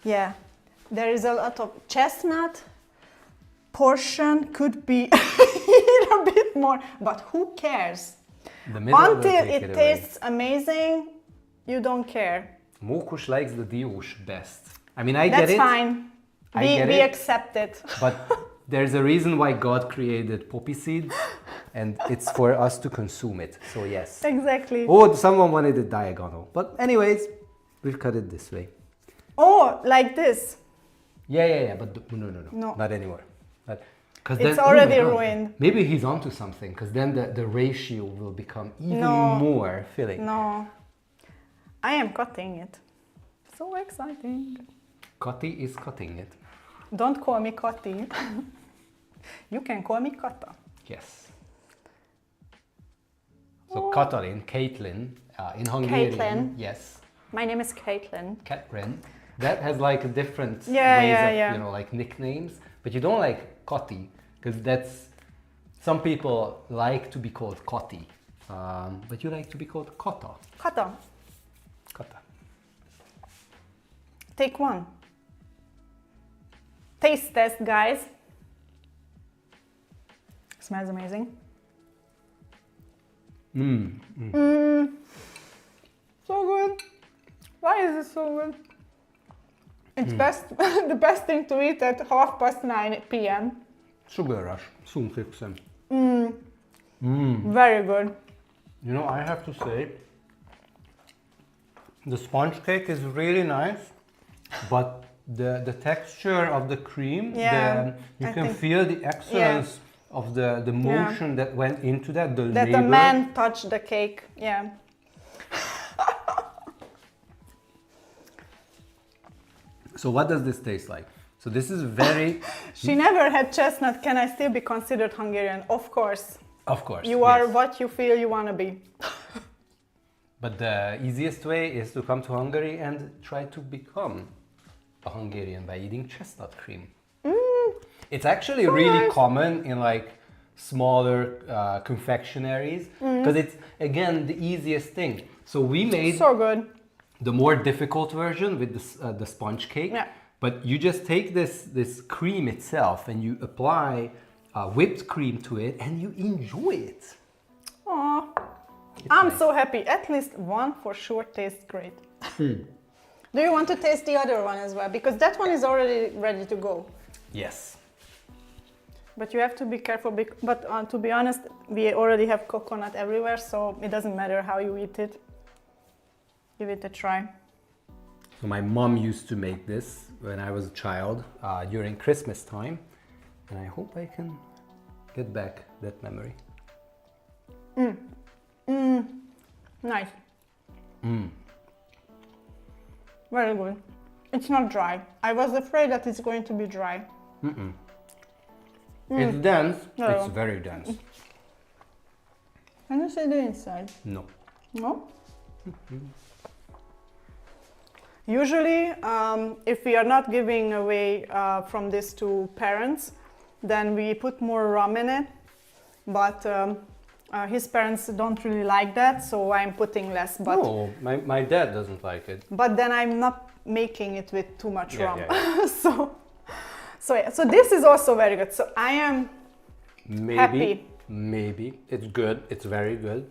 Yeah, there is a lot of chestnut. Portion could be a bit more, but who cares? The middle will Until take it away. tastes amazing, you don't care. Mókus likes the diós best. I mean, I get That's it. fine. I We get it. accept it. But there's a reason why God created poppy seeds, and it's for us to consume it. So yes. Exactly. Oh, someone wanted it diagonal. But anyways, We'll cut it this way. Oh, like this. Yeah, but no, No. not anymore. Cause It's then, oh already my God, ruined. Maybe he's onto something, because then the ratio will become even No. more filling. No. I am cutting it. So exciting. Kati is cutting it. Don't call me Kati. You can call me Kata. Yes. So Katalin, Caitlin, in Hungarian. Caitlin. Yes. My name is Caitlin. Catrin. That has like a different Yeah, ways yeah, of, yeah. you know, like nicknames. But you don't like Kati, because that's, some people like to be called Kati. But you like to be called Kata. Kata. Kata. Take one. Taste test, guys. Smells amazing. So good. Why is it so good? It's best, the best thing to eat at 9:30 p.m. Sugar rush. Szumfixen. Very good. You know, I have to say, the sponge cake is really nice, but the texture of the cream, Yeah, you I can think- feel the excellence of the motion that went into that, the That labor. the man touched the cake. Yeah. So what does this taste like? So this is very, She never had chestnut. Can I still be considered Hungarian? Of course. of course. You are yes. what you feel you want to be. But the easiest way is to come to Hungary and try to become a Hungarian by eating chestnut cream. It's actually really nice. common in like smaller confectionaries, because it's again the easiest thing. So we made So good. the more difficult version with the sponge cake. Yeah. But you just take this cream itself and you apply whipped cream to it and you enjoy it. Aw. It's I'm nice. so happy. At least one for sure tastes great. Do you want to taste the other one as well? Because that one is already ready to go. Yes. But you have to be careful. But to be honest, we already have coconut everywhere, so it doesn't matter how you eat it. Give it a try. So my mom used to make this when I was a child during Christmas time, and I hope I can get back that memory. Nice. Very good. It's not dry. I was afraid that it's going to be dry. It's dense. No. It's very dense. Can you see the inside? No. No? Usually, if we are not giving away from this to parents, then we put more rum in it. But his parents don't really like that, so I'm putting less. But No, my dad doesn't like it. but then I'm not making it with too much Yeah, rum. yeah, So this is also very good. So I am happy. Maybe it's good. It's very good.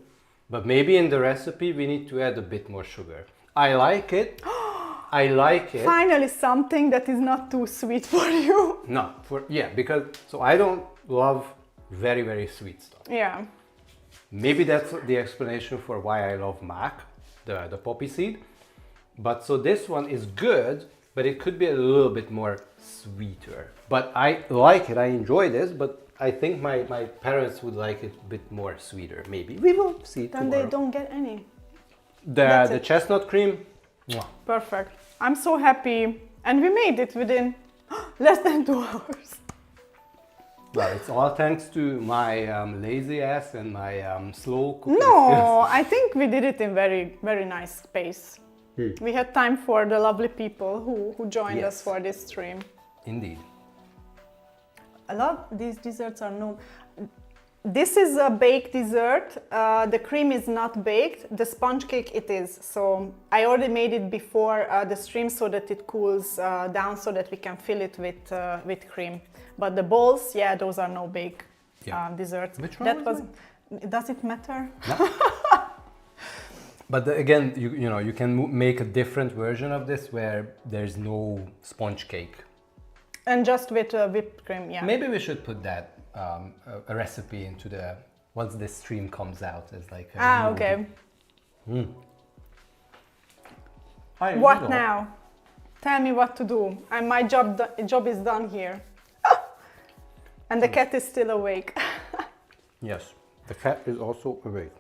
But maybe in the recipe we need to add a bit more sugar. I like it. I like it. Finally something that is not too sweet for you. No, because so I don't love very sweet stuff. Yeah. Maybe that's the explanation for why I love mac, the poppy seed. But so this one is good, but it could be a little bit more sweeter. But I like it. I enjoy this, but I think my parents would like it a bit more sweeter. Maybe we will see Then tomorrow. they don't get any. That's The it. chestnut cream. Mwah. Perfect. I'm so happy. And we made it within less than 2 hours. Well, it's all thanks to my lazy ass and my slow cooking skills. No, I think we did it in very nice pace. We had time for the lovely people who joined us Yes. for this stream. Indeed. I love these desserts are no. This is a baked dessert. The cream is not baked. The sponge cake it is. So I already made it before the stream so that it cools down so that we can fill it with cream. But the balls, yeah, those are no bake desserts. Which one That was Does it matter? No. But again, you can make a different version of this where there's no sponge cake. And just with whipped cream, yeah. Maybe we should put that a recipe into once this stream comes out as like a Okay. What now? Tell me what to do. My job is done here. And the cat is still awake. Yes, the cat is also awake.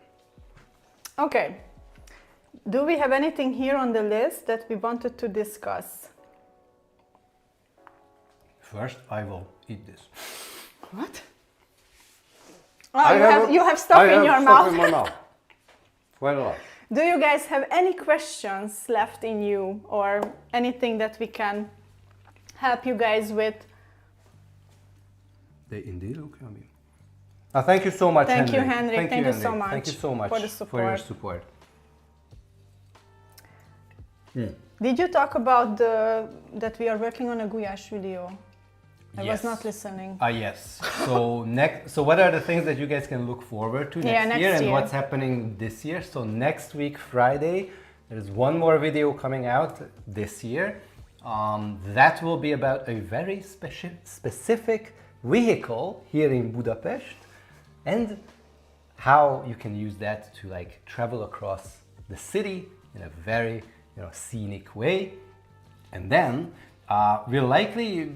Okay. Do we have anything here on the list that we wanted to discuss? First, I will eat this. What? Oh, you have stuff in your mouth. In my mouth. Quite a lot. Do you guys have any questions left in you or anything that we can help you guys with? They indeed look yummy. Thank you so much, Thank Henrik. you, Henrik. Thank you so much. Thank you so much for the support. For your support. Did you talk about that we are working on a goulash video? I was not listening. Yes. So what are the things that you guys can look forward to next year and what's happening this year? So next week, Friday, there's one more video coming out this year. That will be about a very specific vehicle here in Budapest and how you can use that to like travel across the city in a very scenic way. And then we'll likely,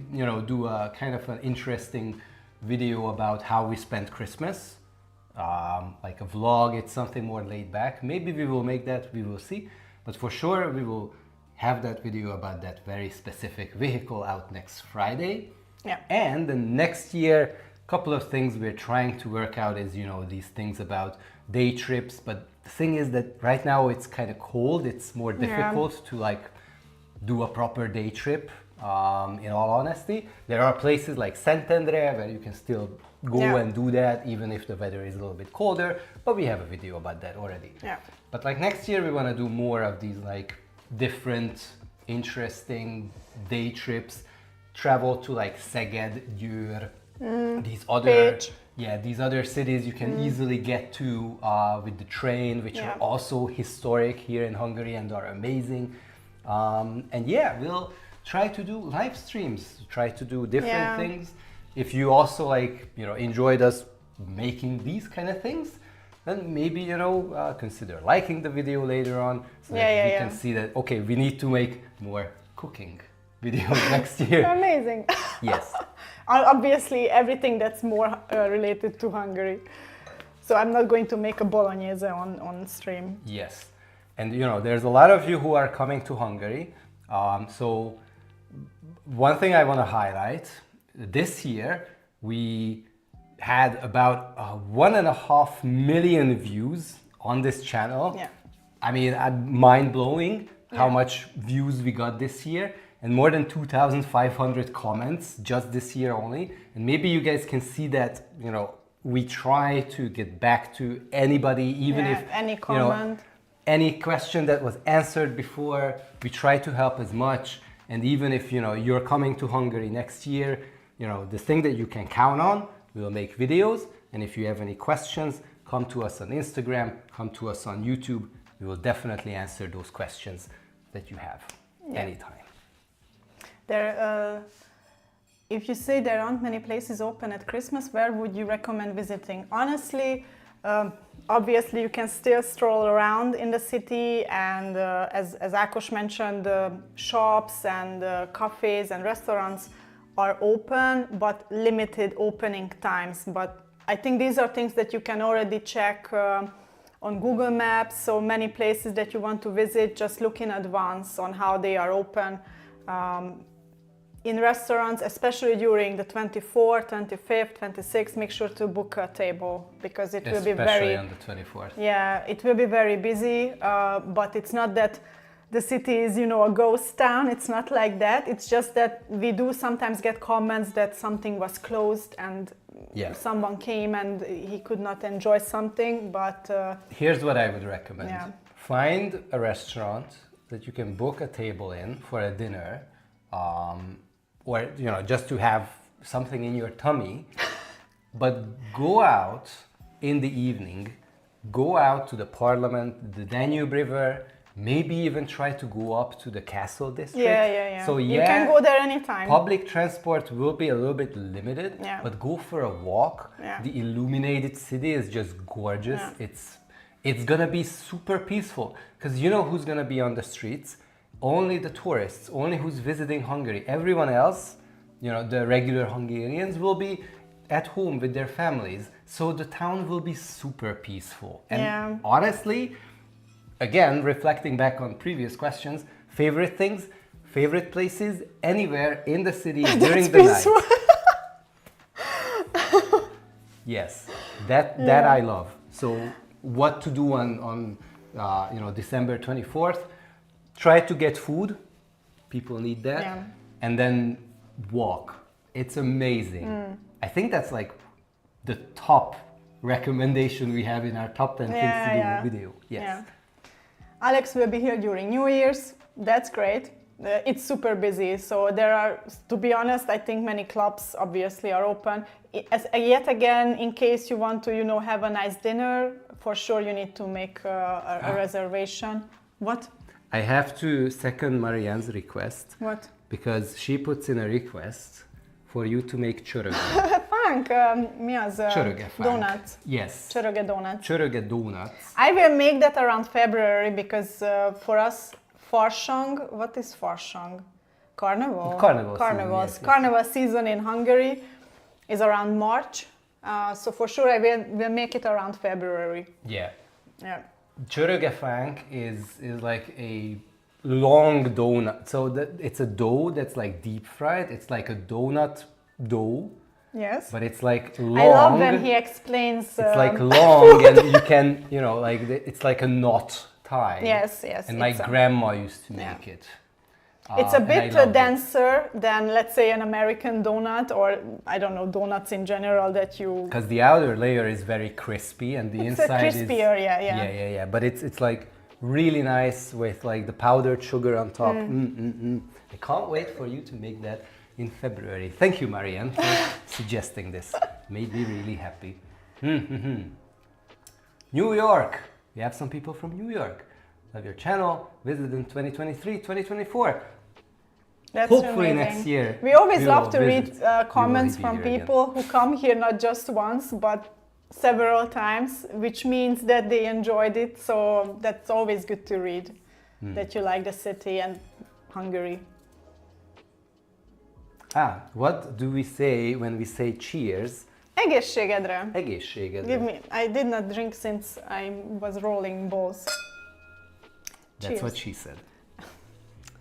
do a kind of an interesting video about how we spent Christmas, like a vlog. It's something more laid back. Maybe we will make that, we will see. But for sure, we will have that video about that very specific vehicle out next Friday. Yeah. And the next year, a couple of things we're trying to work out is, these things about day trips. But the thing is that right now it's kind of cold. It's more difficult to like do a proper day trip. In all honesty, there are places like Szentendre where you can still go and do that even if the weather is a little bit colder, but we have a video about that already. Yeah. But like next year we want to do more of these like different interesting day trips, travel to like Szeged, Győr, these other cities you can easily get to with the train, which are also historic here in Hungary and are amazing. And we'll try to do live streams, try to do different things. If you also enjoyed us making these kind of things, then maybe, consider liking the video later on so that you can see that, okay, we need to make more cooking videos next year. Amazing. Yes. Obviously, everything that's more related to Hungary. So I'm not going to make a bolognese on stream. Yes. And, there's a lot of you who are coming to Hungary. So one thing I want to highlight, this year we had about 1.5 million views on this channel. Yeah. I mean, mind-blowing how much views we got this year and more than 2,500 comments just this year only. And maybe you guys can see that, we try to get back to anybody, even if any comment. Any question that was answered before, we try to help as much. And even if you're coming to Hungary next year, the thing that you can count on, we'll make videos. And if you have any questions, come to us on Instagram, come to us on YouTube. We will definitely answer those questions that you have anytime. If you say there aren't many places open at Christmas, where would you recommend visiting? Honestly, obviously you can still stroll around in the city, and as Ákos mentioned, the shops and cafes and restaurants are open, but limited opening times. But I think these are things that you can already check on Google Maps. So many places that you want to visit, just look in advance on how they are open. In restaurants, especially during the 24th, 25th, 26th, make sure to book a table because it will be very... Especially on the 24th. Yeah, it will be very busy, but it's not that the city is, a ghost town. It's not like that. It's just that we do sometimes get comments that something was closed and someone came and he could not enjoy something, but... Here's what I would recommend. Yeah. Find a restaurant that you can book a table in for a dinner, or just to have something in your tummy, but go out in the evening, go out to the Parliament, the Danube River, maybe even try to go up to the Castle District. Yeah. So you can go there anytime. Public transport will be a little bit limited, but go for a walk. Yeah. The illuminated city is just gorgeous. Yeah. It's gonna be super peaceful because who's gonna be on the streets? only the tourists, only who's visiting Hungary. Everyone else, you know, the regular Hungarians will be at home with their families. So the town will be super peaceful. And honestly, again, reflecting back on previous questions, favorite things, favorite places, anywhere in the city during the night. Yes, that I love. So what to do on you know, December 24th? Try to get food. People need that. Yeah. And then walk. It's amazing. I think that's like the top recommendation we have in our top 10 things to do video. Yes. Yeah. Alex will be here during New Year's. That's great. It's super busy, so there are, to be honest, I think many clubs obviously are open. Yet again, in case you want to, you know, have a nice dinner, for sure you need to make a reservation. What? I have to second Marianne's request. What? Because she puts in a request for you to make csöröge. Fánk, mi az? Csöröge fánk. Donuts. Yes. Csöröge donuts. Csöröge donuts. I will make that around February because for us, farsang, what is farsang? Carnival? Carnival season, yes. Carnival season in Hungary is around March. So for sure I will make it around February. Yeah. Yeah. Csöröge fánk is like a long donut. So it's a dough that's like deep fried. It's like a donut dough. Yes. But it's like long. I love when he explains. It's like long and you can, you know, like it's like a knot tie. Yes, yes. And my grandma used to make it. It's a bit denser than, let's say, an American donut, or I don't know, donuts in general that you. Because the outer layer is very crispy and the inside is crispier, yeah. But it's like really nice with like the powdered sugar on top. I can't wait for you to make that in February. Thank you, Marianne, for suggesting this. Made me really happy. New York. We have some people from New York. Love your channel. Visit in 2023, 2024. That's hopefully amazing. next year. We always love to read comments from people who come here not just once, but several times, which means that they enjoyed it. So that's always good to read, that you like the city and Hungary. What do we say when we say cheers? Egészségedre. Egészségedre. Give me. I did not drink since I was rolling balls. That's Cheers. what she said.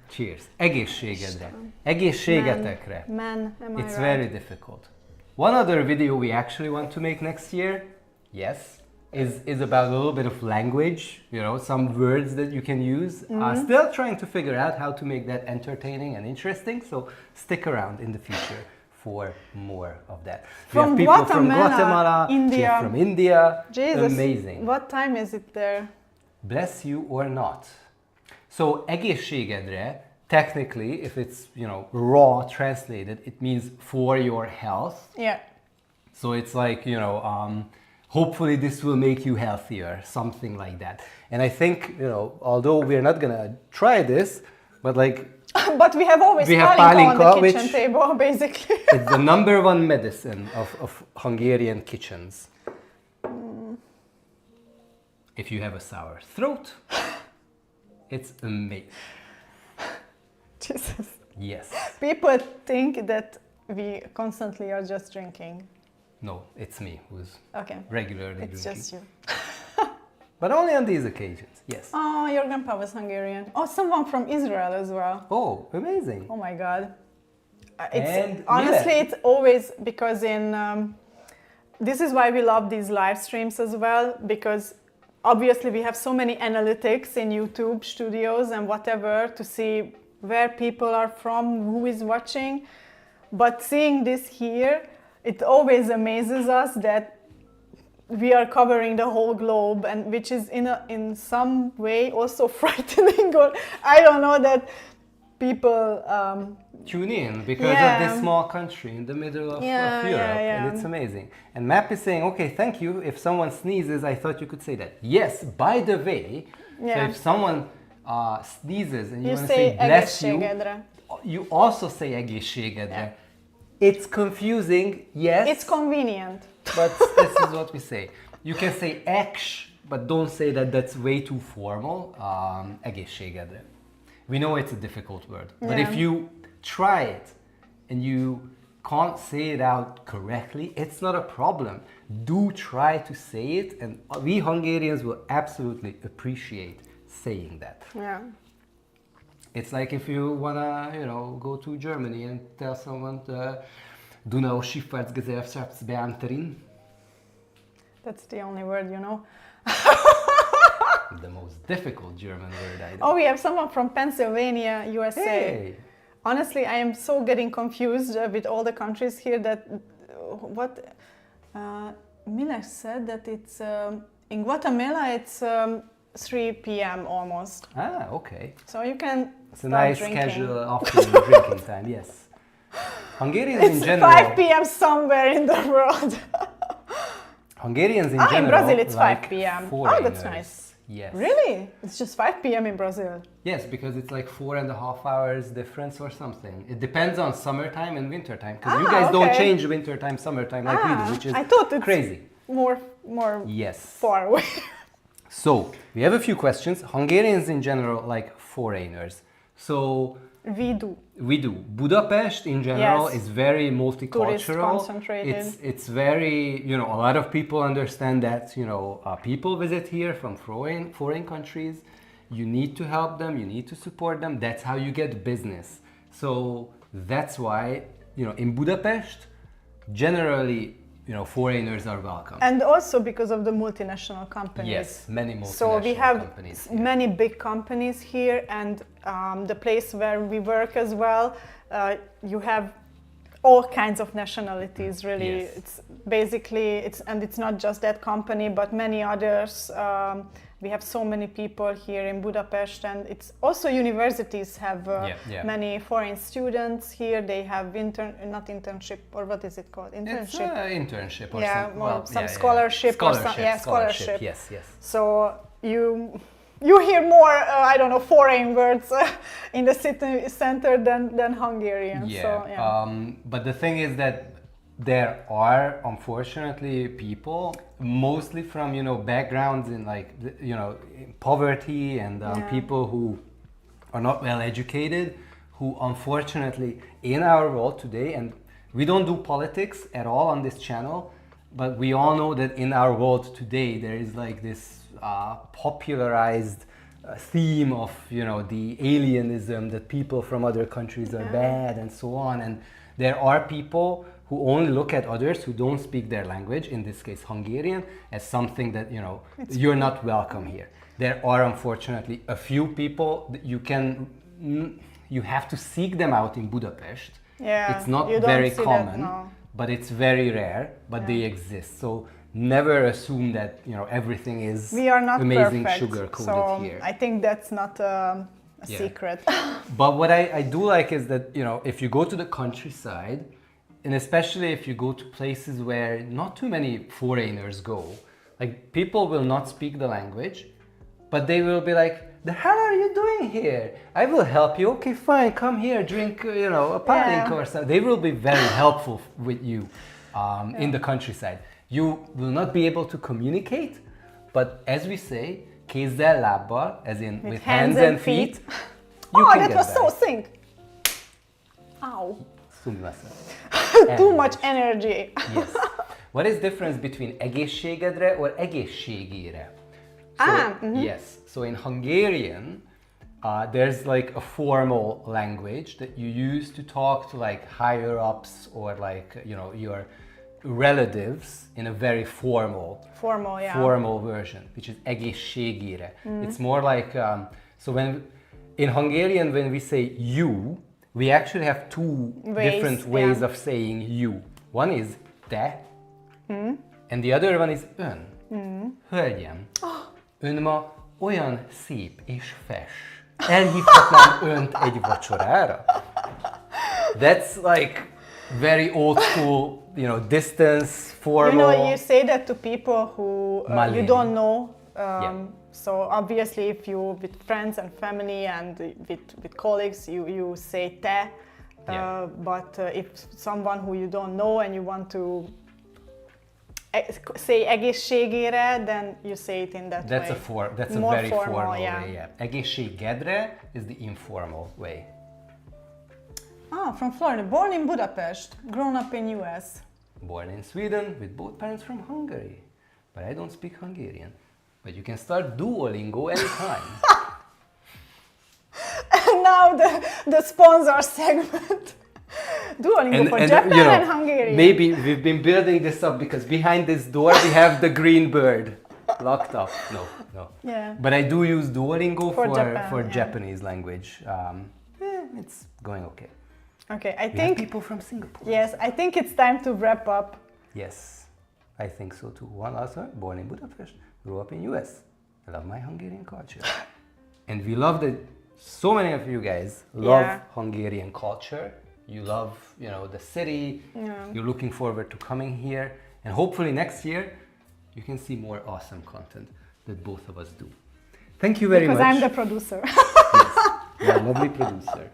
Cheers. Egészségedre. Egészségetekre. Man, am I It's right? very difficult. One other video we actually want to make next year, yes, is about a little bit of language, you know, some words that you can use. Still trying to figure out how to make that entertaining and interesting, so stick around in the future for more of that. We have people from Guatemala, India. from India. Jesus, amazing. What time is it there? Bless you or not. So egészségedre, technically, if it's, you know, raw translated, it means for your health. Yeah. So it's like, you know, hopefully this will make you healthier, something like that. And I think, you know, although we're not gonna try this, but like... But we have always pálinka on the kitchen table, basically. It's the #1 medicine of Hungarian kitchens. If you have a sour throat, it's amazing. Jesus. Yes. People think that we constantly are just drinking. No, it's me who's Okay. regularly It's drinking. just you. But only on these occasions, yes. Oh, your grandpa was Hungarian. Oh, someone from Israel as well. Oh, amazing. Oh my God. And Honestly, it's always because this is why we love these live streams as well, because obviously we have so many analytics in YouTube studios and whatever to see where people are from, who is watching. But seeing this here, it always amazes us that we are covering the whole globe, and which is in some way also frightening. Or I don't know that people tune in because of this small country in the middle of Europe, and it's amazing. And Map is saying, okay, thank you. If someone sneezes, I thought you could say that. Yes, by the way, so if someone sneezes and you want to say bless you, you also say egészségedre. Yeah. It's confusing, yes. It's convenient. But this is what we say. You can say ex, but don't say that, that's way too formal. Egészségedre. We know it's a difficult word, but Yeah. if you try it and you can't say it out correctly, it's not a problem. Do try to say it, and we Hungarians will absolutely appreciate saying that. Yeah. It's like if you wanna, go to Germany and tell someone, "Du know Schifffahrtsgesellschaftsbeamterin." That's the only word you know. The most difficult German word I know. Oh, we have someone from Pennsylvania, USA. Hey. Honestly, I am so getting confused with all the countries here that Milesh said that it's in Guatemala it's 3 p.m. almost. Ah, okay. So you can It's a start nice drinking. casual afternoon drinking time, yes. Hungarians in It's general. 5 p.m. somewhere in the world. Hungarians in In general. Brazil it's 5 like p.m. Oh, foreigners. that's nice. Yes. Really? It's just 5 p.m. in Brazil. Yes, because it's like 4.5 hours difference or something. It depends on summertime and wintertime. Because you guys don't okay. change wintertime, summertime like we do, which is I thought it's crazy. More Yes. far away. So, we have a few questions. Hungarians in general like foreigners. So, We do. we do. Budapest in general Yes. is very multicultural. concentrated. It's very, a lot of people understand that, people visit here from foreign countries. You need to help them, you need to support them. That's how you get business. So that's why, in Budapest, generally, foreigners are welcome. And also because of the multinational companies. Yes, many multinational So we have companies here. many big companies here, and the place where we work as well, you have all kinds of nationalities. Really, Yes. it's basically it's not just that company, but many others. We have so many people here in Budapest, and it's also universities have many foreign students here. They have not internship, or what is it called? Internship. It's internship or Yeah, some, or some yeah. scholarship or some- yeah, scholarship. Yes, yes. So you hear more, I don't know, foreign words in the city center than Hungarian. Yeah. So, yeah. But the thing is that there are unfortunately people, mostly from backgrounds in poverty and people who are not well educated, who unfortunately in our world today, and we don't do politics at all on this channel, but we all know that in our world today there is like this popularized theme of the alienism, that people from other countries are bad and so on, and there are people who only look at others who don't speak their language, in this case Hungarian, as something that you're not welcome here. There are unfortunately a few people that you have to seek them out in Budapest. Yeah, It's not you don't very see common, that, no. but it's very rare, but they exist. So never assume that everything is We are not amazing perfect, sugar coated so here. I think that's not a Yeah. secret. But what I do like is that, if you go to the countryside, and especially if you go to places where not too many foreigners go, like people will not speak the language, but they will be like, "The hell are you doing here? I will help you. Okay, fine, come here, drink, a pudding or something." They will be very helpful with you in the countryside. You will not be able to communicate, but as we say, kézzel, lábbal, as in with hands and feet, you Oh, can that get was by. so sync. Ow. Sumimasen. Too much energy. Yes. What is difference between egészségedre or egészségére? So, yes. So in Hungarian, there's like a formal language that you use to talk to like higher ups or like, your relatives in a very formal version, which is egészségére. It's more like, so in Hungarian, when we say you, we actually have two different ways of saying you. One is te, and the other one is ön. Hölgyem, ön ma olyan szép és fes. Elhívhatnám önt egy vacsorára? That's like very old school, distance, formal. You say that to people who you don't know. So obviously, if you with friends and family and with colleagues, you say te. But if someone who you don't know and you want to say egészségére, then you say it in that That's way. That's a More very formal way. yeah. Yeah. Egészségedre is the informal way. From Florida, born in Budapest, grown up in US. Born in Sweden with both parents from Hungary, but I don't speak Hungarian. But you can start Duolingo anytime. And now the sponsor segment. Duolingo for Japan and Hungarian. Maybe we've been building this up because behind this door we have the green bird locked up. No. Yeah. But I do use Duolingo for Japan, Japanese language. It's going okay. Okay, I We have think people from Singapore. yes, I think it's time to wrap up. Yes, I think so too. One last one, born in Budapest, grew up in US. I love my Hungarian culture. And we love that so many of you guys love Hungarian culture. You love, the city. Yeah. You're looking forward to coming here. And hopefully next year you can see more awesome content that both of us do. Thank you very much. Because I'm the producer. Yes, you're a lovely producer.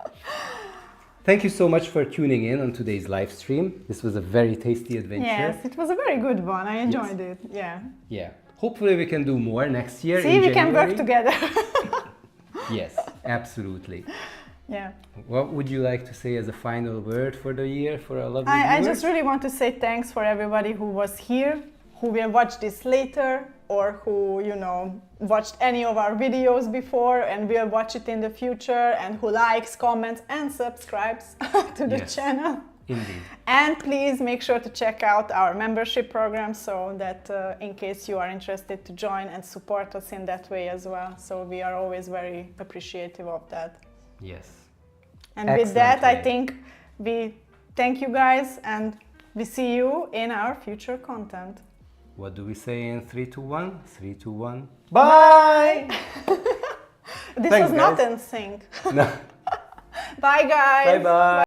Thank you so much for tuning in on today's live stream. This was a very tasty adventure. Yes, it was a very good one. I enjoyed it. Yeah. Yeah. Hopefully we can do more next year. See, we can work together. Yes, absolutely. Yeah. What would you like to say as a final word for the year for our lovely I viewers? just really want to say thanks for everybody who was here, who will watch this later, or who, watched any of our videos before and will watch it in the future, and who likes, comments, and subscribes to the channel. Indeed. And please make sure to check out our membership program so that in case you are interested to join and support us in that way as well. So we are always very appreciative of that. Yes. And with that, I think we thank you guys and we see you in our future content. What do we say in 3, 2, 1? 3, 2, 1. Bye! This Thanks, was not guys. in sync. No. Bye, guys! Bye-bye!